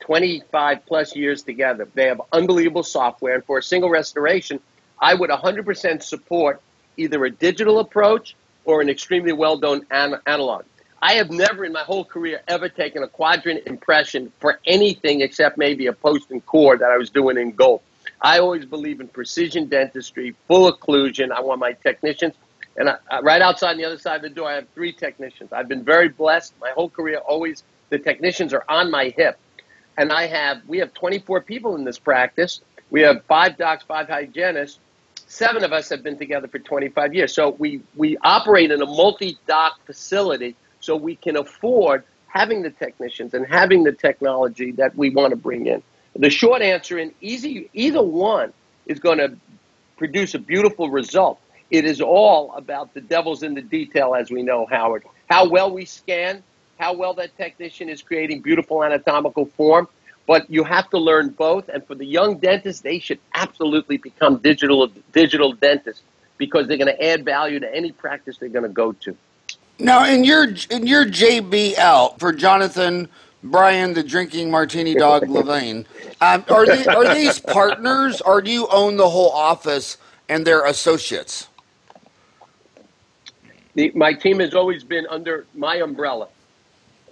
[SPEAKER 2] 25 plus years together, they have unbelievable software, and for a single restoration, I would 100% support either a digital approach or an extremely well-done analog. I have never in my whole career ever taken a quadrant impression for anything except maybe a post and core that I was doing in gold. I always believe in precision dentistry, full occlusion. I want my technicians, and right outside on the other side of the door, I have 3 technicians. I've been very blessed. My whole career, always the technicians are on my hip. And we have 24 people in this practice. We have 5 docs, 5 hygienists. 7 of us have been together for 25 years. So we operate in a multi-doc facility, so we can afford having the technicians and having the technology that we want to bring in. The short answer in either one is going to produce a beautiful result. it is all about the devil's in the detail, as we know, Howard. How well we scan, how well that technician is creating beautiful anatomical form. But you have to learn both. And for the young dentists, they should absolutely become digital dentists because they're going to add value to any practice they're going to go to.
[SPEAKER 1] Now, in your JBL for Jonathan, Brian, the drinking martini dog Levine, are these partners, or do you own the whole office and their associates?
[SPEAKER 2] My team has always been under my umbrella.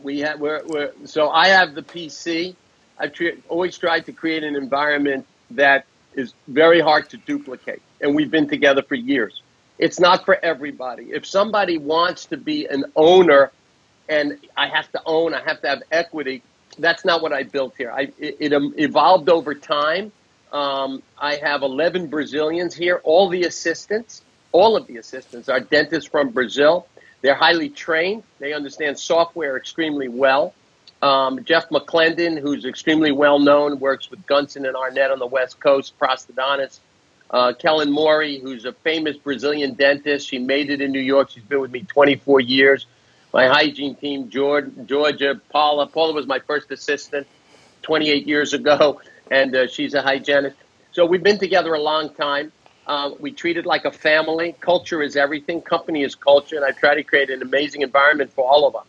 [SPEAKER 2] So I have the PC. I've always tried to create an environment that is very hard to duplicate, and we've been together for years. It's not for everybody. If somebody wants to be an owner and I have to have equity, that's not what I built here. It evolved over time. I have 11 Brazilians here. All of the assistants are dentists from Brazil. They're highly trained. They understand software extremely well. Jeff McClendon, who's extremely well known, works with Gunson and Arnett on the West Coast, prosthodontist. Kellen Mori, who's a famous Brazilian dentist. She made it in New York. She's been with me 24 years. My hygiene team, Georgia, Paula. Paula was my first assistant 28 years ago, and she's a hygienist. So we've been together a long time. We treat it like a family. Culture is everything. Company is culture, and I try to create an amazing environment for all of us.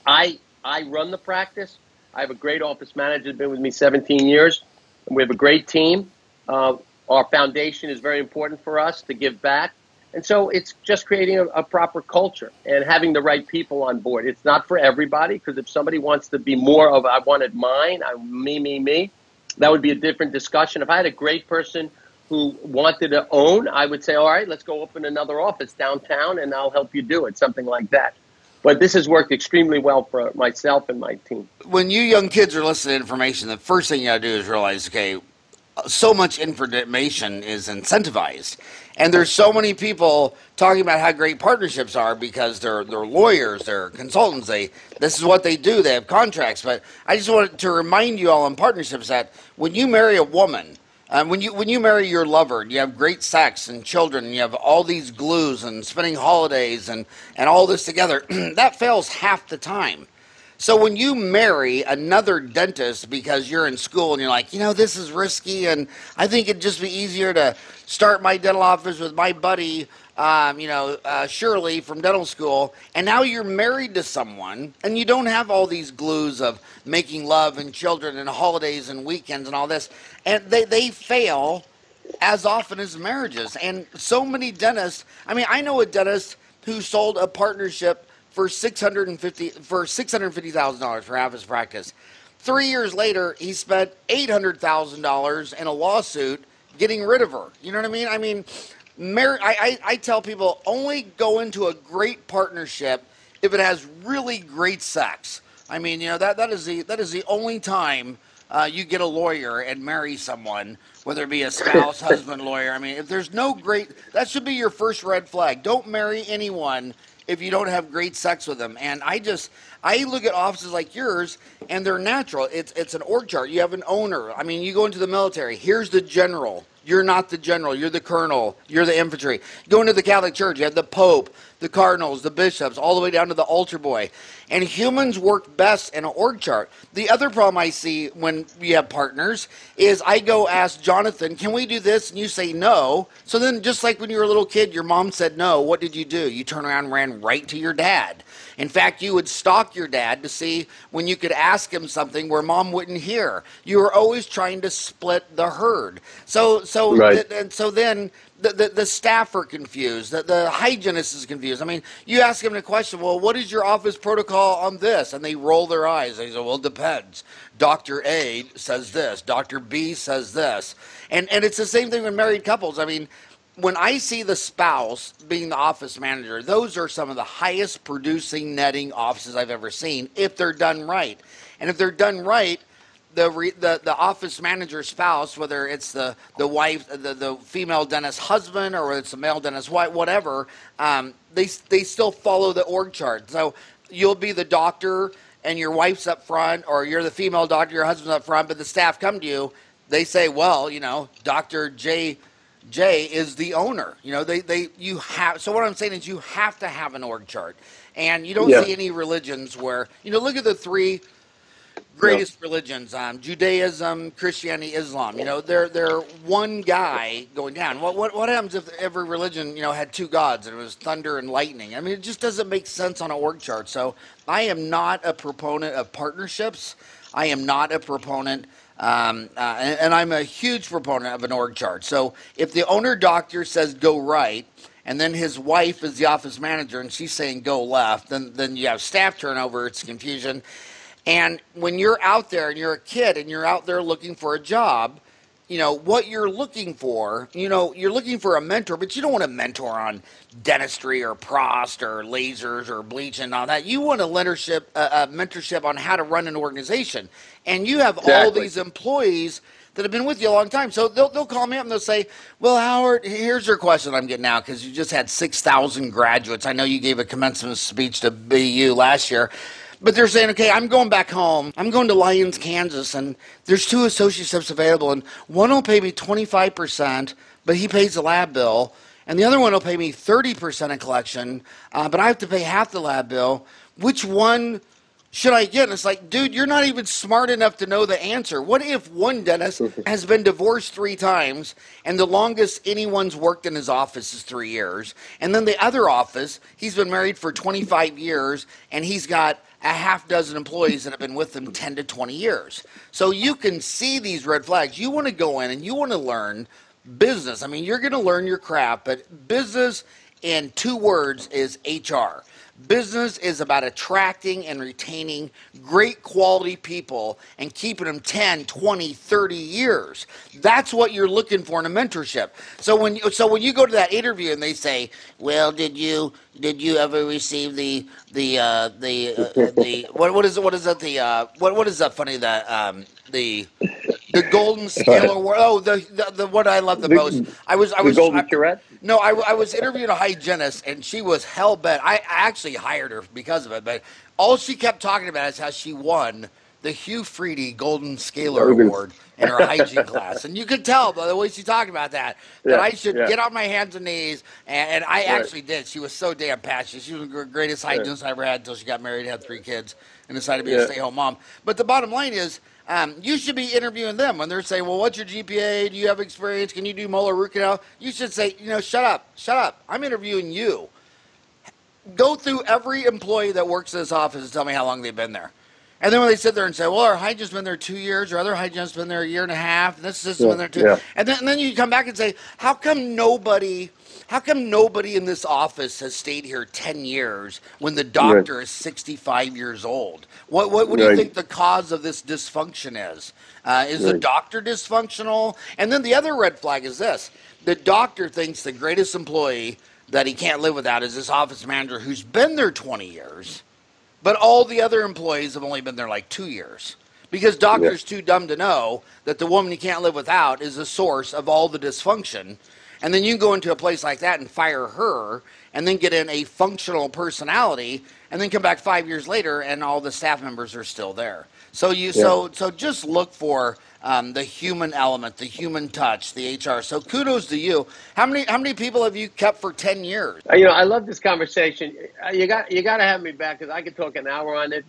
[SPEAKER 2] I run the practice. I have a great office manager who's been with me 17 years, and we have a great team. Our foundation is very important for us to give back. And so it's just creating a proper culture and having the right people on board. It's not for everybody, because if somebody wants to be more of, I wanted mine, me, that would be a different discussion. If I had a great person who wanted to own, I would say, all right, let's go open another office downtown and I'll help you do it, something like that. But this has worked extremely well for myself and my team.
[SPEAKER 1] When you young kids are listening to information, the first thing you got to do is realize, okay, so much information is incentivized. And there's so many people talking about how great partnerships are because they're lawyers, they're consultants, this is what they do, they have contracts. But I just wanted to remind you all on partnerships that when you marry a woman, when you marry your lover, and you have great sex and children, and you have all these glues and spending holidays and all this together, that fails half the time. So when you marry another dentist because you're in school and you're like, this is risky, and I think it'd just be easier to start my dental office with my buddy, Shirley from dental school, and now you're married to someone and you don't have all these glues of making love and children and holidays and weekends and all this, and they fail as often as marriages. And so many dentists, I know a dentist who sold a partnership for $650,000 for half his practice. 3 years later, he spent $800,000 in a lawsuit getting rid of her. You know what I mean? I tell people, only go into a great partnership if it has really great sex. That is the only time you get a lawyer and marry someone, whether it be a spouse, husband, lawyer. If there's no great, that should be your first red flag. Don't marry anyone if you don't have great sex with them. And I look at offices like yours, and they're natural. It's an org chart. You have an owner. You go into the military. Here's the general. You're not the general. You're the colonel. You're the infantry. Go into the Catholic Church. You have the Pope, the cardinals, the bishops, all the way down to the altar boy. And humans work best in an org chart. The other problem I see when we have partners is I go ask Jonathan, can we do this? And you say no. So then just like when you were a little kid, your mom said no. What did you do? You turn around and ran right to your dad. In fact, you would stalk your dad to see when you could ask him something where mom wouldn't hear. You were always trying to split the herd. So
[SPEAKER 2] Right.
[SPEAKER 1] so then the staff are confused. The hygienist is confused. You ask them a question, well, what is your office protocol on this? And they roll their eyes. They say, well, it depends. Dr. A says this. Dr. B says this. And it's the same thing with married couples. When I see the spouse being the office manager, those are some of the highest producing netting offices I've ever seen if they're done right. And if they're done right, the office manager spouse, whether it's the wife, the female dentist husband, or it's the male dentist wife, whatever, they still follow the org chart. So you'll be the doctor and your wife's up front, or you're the female doctor, your husband's up front, but the staff come to you, they say, well, Dr. J. Jay is the owner. You know, you have. So what I'm saying is, you have to have an org chart, and you don't
[SPEAKER 2] Yeah,
[SPEAKER 1] see any religions where, look at the three
[SPEAKER 2] yeah,
[SPEAKER 1] greatest religions: Judaism, Christianity, Islam. They're one guy going down. What happens if every religion had two gods and it was thunder and lightning? I mean, it just doesn't make sense on an org chart. So I am not a proponent of partnerships. I am not a proponent. And I'm a huge proponent of an org chart. So if the owner doctor says go right, and then his wife is the office manager and she's saying go left, then you have staff turnover, it's confusion. And when you're out there and you're a kid and you're out there looking for a job, what you're looking for, you're looking for a mentor, but you don't want a mentor on dentistry or prost or lasers or bleaching and all that. You want a mentorship on how to run an organization. And you have all
[SPEAKER 2] exactly.
[SPEAKER 1] these employees that have been with you a long time. So they'll call me up and they'll say, well, Howard, here's your question I'm getting now, because you just had 6,000 graduates. I know you gave a commencement speech to BU last year. But they're saying, okay, I'm going back home. I'm going to Lyons, Kansas, and there's two associateships available, and one will pay me 25%, but he pays the lab bill, and the other one will pay me 30% in collection, but I have to pay half the lab bill. Which one should I get? And it's like, dude, you're not even smart enough to know the answer. What if one dentist has been divorced 3 times and the longest anyone's worked in his office is 3 years? And then the other office, he's been married for 25 years and he's got a half dozen employees that have been with him 10 to 20 years. So you can see these red flags. You want to go in and you want to learn business. I mean, you're going to learn your craft, but business in 2 words is HR. Business is about attracting and retaining great quality people and keeping them 10, 20, 30 years. That's what you're looking for in a mentorship. So when you go to that interview and they say, "Well, did you ever receive the what is that what is that funny that the Golden Scale Award. Oh, the what I love the most.
[SPEAKER 2] The golden curette.
[SPEAKER 1] No, I was interviewing a hygienist, and she was hell bent. I actually hired her because of it, but all she kept talking about is how she won the Hugh Freedy Golden Scaler Award in her hygiene class, and you could tell by the way she talked about that
[SPEAKER 2] Yeah,
[SPEAKER 1] I should
[SPEAKER 2] yeah,
[SPEAKER 1] get on my hands and knees, and I
[SPEAKER 2] right,
[SPEAKER 1] actually did. She was so damn passionate. She was the greatest
[SPEAKER 2] yeah,
[SPEAKER 1] hygienist I ever had until she got married, had 3 kids, and decided to be a
[SPEAKER 2] yeah.
[SPEAKER 1] stay-home mom. But the bottom line is, you should be interviewing them when they're saying, well, what's your GPA? Do you have experience? Can you do molar root canal? You should say, shut up. I'm interviewing you. Go through every employee that works in this office and tell me how long they've been there. And then when they sit there and say, well, our hygienist's been there 2 years, or other hygienist's been there a year and a half, and this system's
[SPEAKER 2] Yeah,
[SPEAKER 1] been there 2.
[SPEAKER 2] yeah,
[SPEAKER 1] And then you come back and say, how come nobody in this office has stayed here 10 years when the
[SPEAKER 2] right,
[SPEAKER 1] doctor is 65 years old? What do you
[SPEAKER 2] right,
[SPEAKER 1] think the cause of this dysfunction is? Is the
[SPEAKER 2] right.
[SPEAKER 1] doctor dysfunctional? And then the other red flag is this. The doctor thinks the greatest employee that he can't live without is this office manager who's been there 20 years, but all the other employees have only been there like 2 years. Because
[SPEAKER 2] Yeah,
[SPEAKER 1] doctor's too dumb to know that the woman you can't live without is the source of all the dysfunction. And then you can go into a place like that and fire her and then get in a functional personality and then come back 5 years later and all the staff members are still there. So
[SPEAKER 2] yeah.
[SPEAKER 1] so just look for the human element, the human touch, the HR. So kudos to you. How many people have you kept for 10 years?
[SPEAKER 2] I love this conversation. You got to have me back because I could talk an hour on it.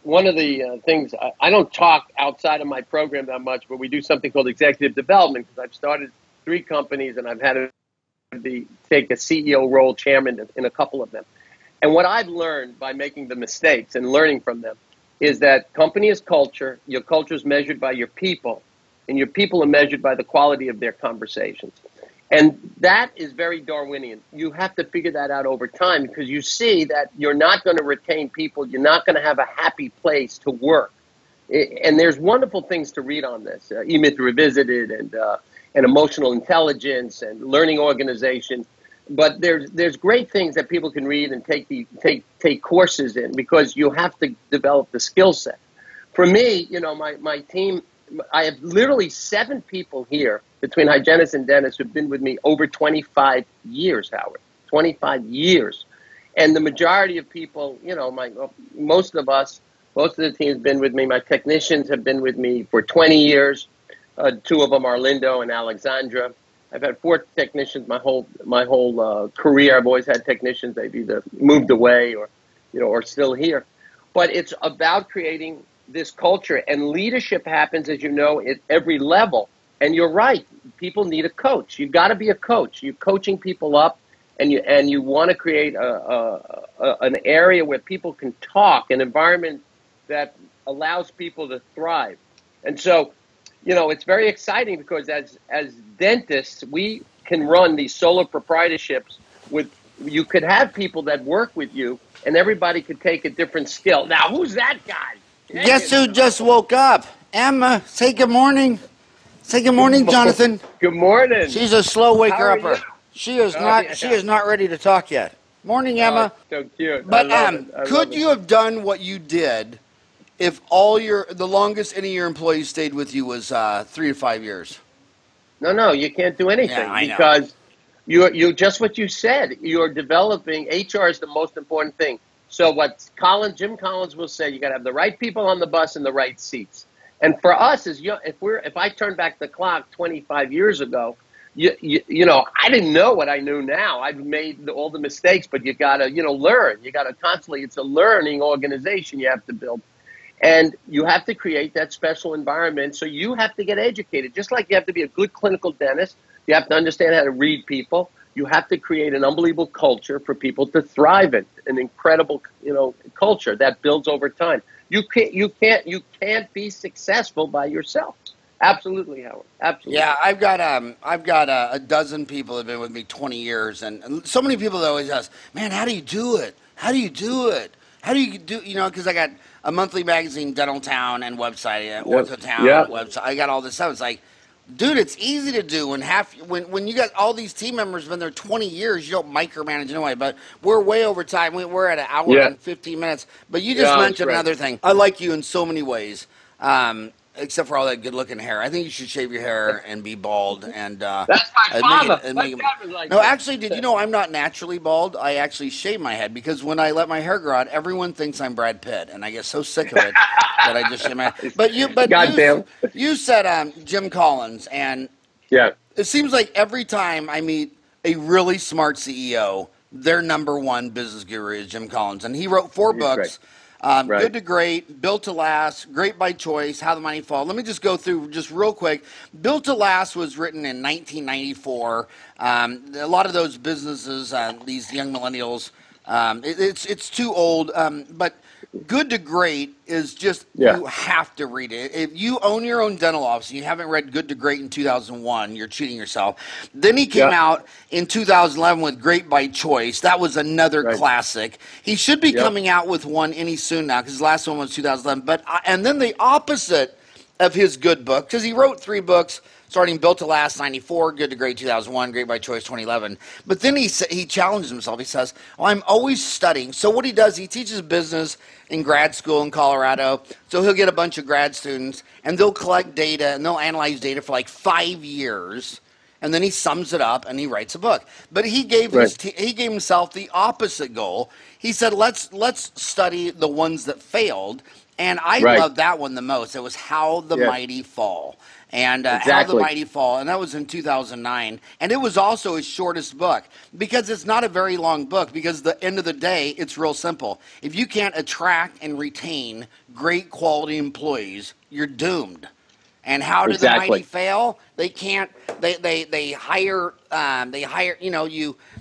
[SPEAKER 2] One of the things I don't talk outside of my program that much, but we do something called executive development because I've started 3 companies and I've had to take a CEO role, chairman in a couple of them. And what I've learned by making the mistakes and learning from them is that company is culture. Your culture is measured by your people, and your people are measured by the quality of their conversations. And that is very Darwinian. You have to figure that out over time because you see that you're not going to retain people. You're not going to have a happy place to work. And there's wonderful things to read on this. E-Myth Revisited and emotional intelligence and learning organization. But there's great things that people can read and take courses in because you have to develop the skill set. For me, my team, I have literally 7 people here between hygienists and dentists who've been with me over 25 years, Howard, 25 years. And the majority of people, most of the team has been with me. My technicians have been with me for 20 years. 2 of them are Lindo and Alexandra. I've had 4 technicians my whole career. I've always had technicians. They've either moved away or, or still here. But it's about creating this culture, and leadership happens, as you know, at every level. And you're right. People need a coach. You've got to be a coach. You're coaching people up, and you want to create an area where people can talk, an environment that allows people to thrive. And so, it's very exciting because as dentists, we can run these solo proprietorships you could have people that work with you, and everybody could take a different skill. Now, who's that guy?
[SPEAKER 1] Guess who just woke up? Emma, say good morning. Say good morning, Jonathan.
[SPEAKER 2] Good morning.
[SPEAKER 1] She's a slow waker
[SPEAKER 2] How are
[SPEAKER 1] upper.
[SPEAKER 2] you?
[SPEAKER 1] She is not. She is not ready to talk yet. Morning, Emma.
[SPEAKER 2] So cute.
[SPEAKER 1] But
[SPEAKER 2] I love it.
[SPEAKER 1] could you have done what you did if the longest any of your employees stayed with you was 3 to 5 years?
[SPEAKER 2] No, you can't do anything because you just what you said. You're developing. HR is the most important thing. So what Jim Collins will say, you got to have the right people on the bus and the right seats. And for us, if I turn back the clock 25 years ago, I didn't know what I knew now. I've made all the mistakes, but you got to learn. You got to constantly. It's a learning organization you have to build. And you have to create that special environment. So you have to get educated. Just like you have to be a good clinical dentist, you have to understand how to read people. You have to create an unbelievable culture for people to thrive in, an incredible, culture that builds over time. You can't be successful by yourself. Absolutely, Howard. Absolutely.
[SPEAKER 1] Yeah, I've got a dozen people that have been with me 20 years, and so many people that always ask, man, how do you do it? How do you do it? How do you do? Because I got a monthly magazine, Dental Town, and website, Ortho Town, website. I got all this stuff. It's like, dude, it's easy to do when you got all these team members been there 20 years. You don't micromanage anyway, but we're way over time. We're at an hour and 15 minutes. But you just mentioned another thing. I like you in so many ways, except for all that good-looking hair. I think you should shave your hair and be bald. And
[SPEAKER 2] that's my father. My dad was like that.
[SPEAKER 1] Actually, did you know I'm not naturally bald? I actually shave my head because when I let my hair grow out, everyone thinks I'm Brad Pitt, and I get so sick of it that I just shave my head. But you said Jim Collins, and it seems like every time I meet a really smart CEO, their number one business guru is Jim Collins, and he wrote 4 books. Good to Great, Built to Last, Great by Choice, How the Mighty Fall. Let me just go through just real quick. Built to Last was written in 1994. A lot of those businesses, these young millennials, it's too old, but Good to Great is just, you have to read it. If you own your own dental office and you haven't read Good to Great in 2001, you're cheating yourself. Then he came out in 2011 with Great by Choice. That was another classic. He should be coming out with one any soon now because his last one was 2011. But and then the opposite of his good book, because he wrote 3 books, starting Built to Last, 94, Good to Great, 2001, Great by Choice, 2011. But then he challenges himself. He says, I'm always studying. So what he does, he teaches business in grad school in Colorado. So he'll get a bunch of grad students, and they'll collect data, and they'll analyze data for like 5 years. And then he sums it up, and he writes a book. But he gave he gave himself the opposite goal. He said, let's study the ones that failed. And I loved that one the most. It was How the Mighty Fall. And How the Mighty Fall. And that was in 2009. And it was also his shortest book because it's not a very long book because at the end of the day, it's real simple. If you can't attract and retain great quality employees, you're doomed. And how do the mighty fail? They can't. They hire.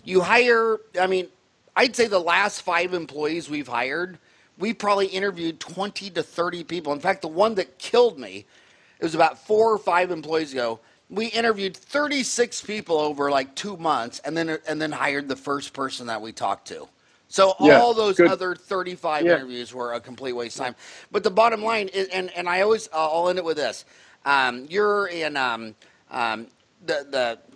[SPEAKER 1] You hire. I mean, I'd say the last 5 employees we've hired, we probably interviewed 20 to 30 people. In fact, the one that killed me, it was about 4 or 5 employees ago. We interviewed 36 people over like 2 months, and then hired the first person that we talked to. So all those other 35 interviews were a complete waste of time. But the bottom line is, and I'll end it with this. You're in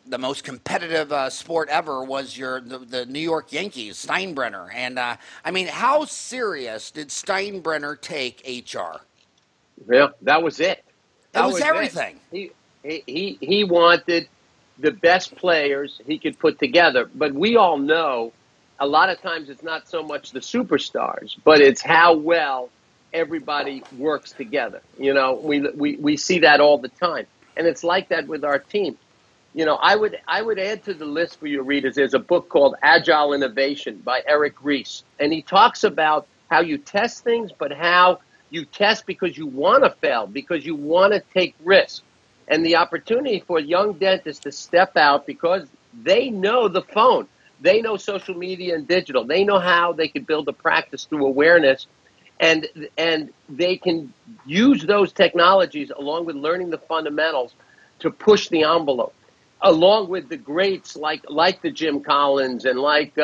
[SPEAKER 1] the most competitive sport ever was the New York Yankees, Steinbrenner. And I mean, how serious did Steinbrenner take HR?
[SPEAKER 2] Yeah, that was it.
[SPEAKER 1] That was everything.
[SPEAKER 2] He wanted the best players he could put together. But we all know a lot of times it's not so much the superstars, but it's how well everybody works together. You know, we see that all the time. And it's like that with our team. I would add to the list for your readers. There's a book called Agile Innovation by Eric Ries, and he talks about how you test things, but how you test because you want to fail, because you want to take risks, and the opportunity for young dentists to step out because they know the phone, they know social media and digital, they know how they can build a practice through awareness, and they can use those technologies along with learning the fundamentals to push the envelope, along with the greats like the Jim Collins and like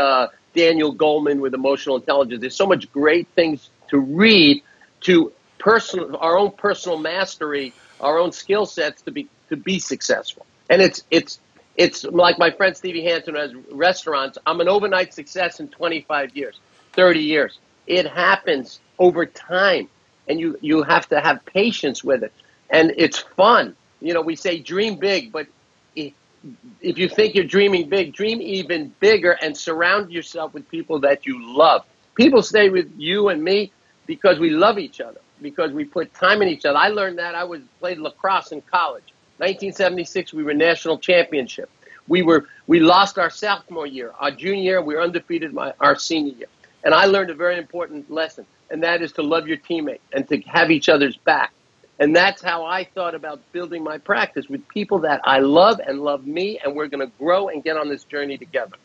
[SPEAKER 2] Daniel Goldman with emotional intelligence. There's so much great things to read, to our own personal mastery, our own skill sets to be successful. And it's like my friend Stevie Hansen who has restaurants. I'm an overnight success in 25 years, 30 years. It happens over time, and you have to have patience with it, and it's fun. We say dream big, but if you think you're dreaming big, dream even bigger and surround yourself with people that you love. People stay with you and me because we love each other, because we put time in each other. I learned that. I played lacrosse in college. 1976, we were national championship. We lost our sophomore year. Our junior year, we were undefeated our senior year. And I learned a very important lesson, and that is to love your teammate and to have each other's back. And that's how I thought about building my practice, with people that I love and love me, and we're going to grow and get on this journey together.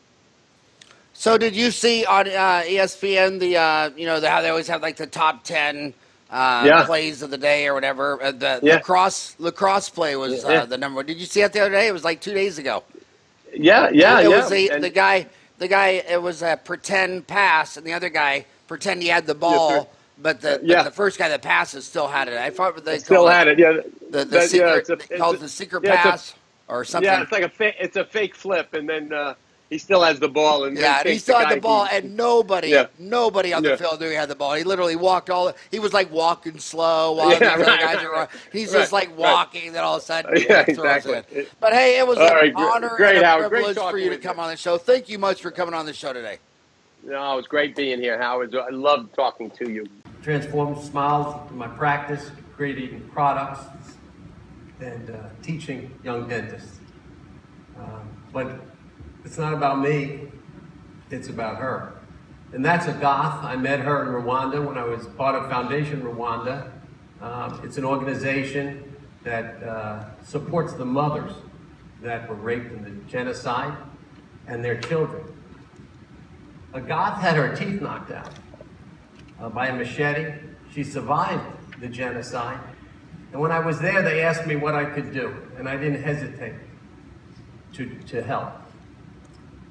[SPEAKER 1] So did you see on ESPN how they always have like the top 10 plays of the day or whatever? The lacrosse play was the number one. Did you see it the other day? It was like 2 days ago. It was the guy. It was a pretend pass, and the other guy pretend he had the ball. But the first guy that passes still had it. I thought they
[SPEAKER 2] still had it. Yeah,
[SPEAKER 1] the secret called the secret pass or something.
[SPEAKER 2] Yeah, it's like it's a fake flip, and then he still has the ball. And
[SPEAKER 1] he still had the ball, and nobody on the field knew he had the ball. He literally walked he was like walking slow while the other guys are. He's just like walking, then all of a sudden he throws it. But hey, it was an honor and a privilege for you to come on the show. Thank you much for coming on the show today.
[SPEAKER 2] No, it was great being here, Howard. I loved talking to you.
[SPEAKER 3] Transformed smiles in my practice, creating products, and teaching young dentists. But it's not about me, it's about her. And that's a goth. I met her in Rwanda when I was part of Foundation Rwanda. It's an organization that supports the mothers that were raped in the genocide and their children. A goth had her teeth knocked out by a machete. She survived the genocide. And when I was there, they asked me what I could do, and I didn't hesitate to help.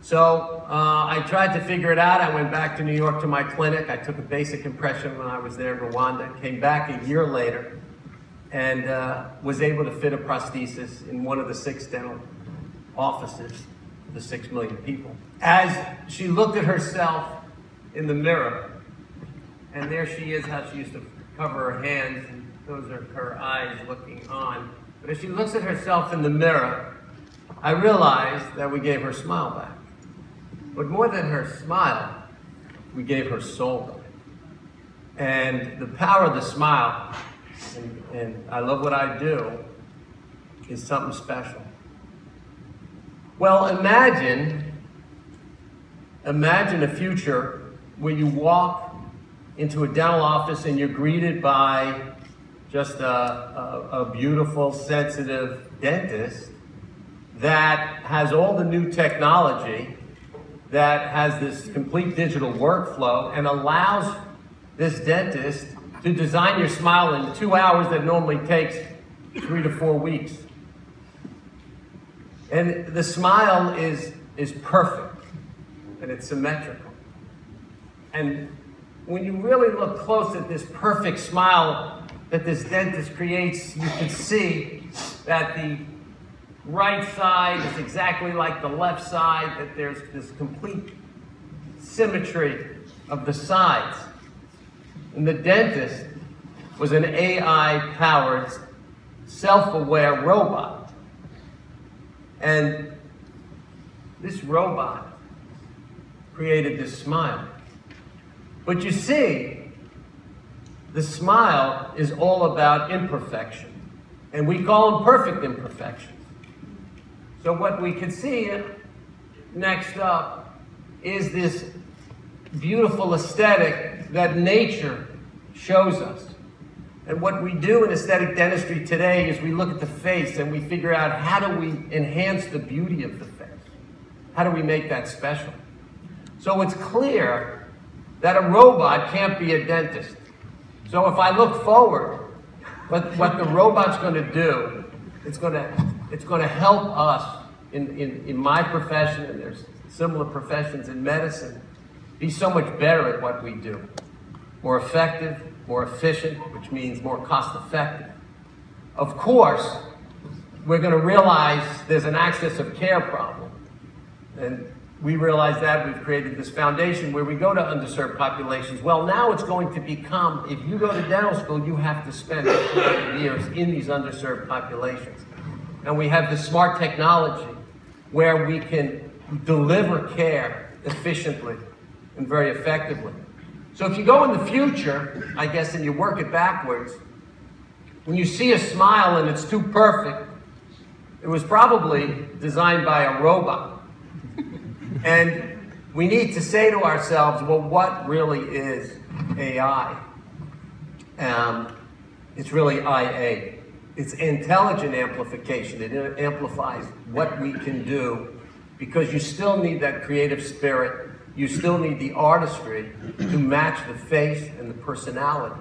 [SPEAKER 3] So I tried to figure it out. I went back to New York to my clinic. I took a basic impression when I was there in Rwanda, came back a year later, and was able to fit a prosthesis in one of the 6 dental offices, the 6 million people. As she looked at herself in the mirror, and there she is, how she used to cover her hands, and those are her eyes looking on. But as she looks at herself in the mirror, I realized that we gave her smile back. But more than her smile, we gave her soul back. And the power of the smile, and I love what I do, is something special. Well, imagine a future where you walk into a dental office and you're greeted by just a beautiful, sensitive dentist that has all the new technology, that has this complete digital workflow, and allows this dentist to design your smile in 2 hours that normally takes 3 to 4 weeks. And the smile is perfect, and it's symmetrical. And when you really look close at this perfect smile that this dentist creates, you can see that the right side is exactly like the left side, that there's this complete symmetry of the sides. And the dentist was an AI-powered, self-aware robot. And this robot created this smile. But you see, the smile is all about imperfection. And we call them perfect imperfections. So what we can see next up is this beautiful aesthetic that nature shows us. And what we do in aesthetic dentistry today is we look at the face and we figure out how do we enhance the beauty of the face? How do we make that special? So it's clear that a robot can't be a dentist. So if I look forward, what the robot's going to do, it's going to help us in my profession, and there's similar professions in medicine, be so much better at what we do. More effective, more efficient, which means more cost effective. Of course, we're going to realize there's an access of care problem. And we realize that we've created this foundation where we go to underserved populations. Well, now it's going to become, if you go to dental school, you have to spend 200 years in these underserved populations. And we have this smart technology where we can deliver care efficiently and very effectively. So if you go in the future, I guess, and you work it backwards, when you see a smile and it's too perfect, it was probably designed by a robot. And we need to say to ourselves, well, what really is AI? It's really IA. It's intelligent amplification. It amplifies what we can do, because you still need that creative spirit. You still need the artistry to match the face and the personality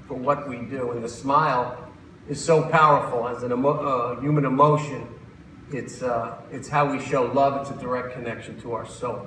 [SPEAKER 3] for what we do. And the smile is so powerful as an human emotion. It's how we show love. It's a direct connection to our soul.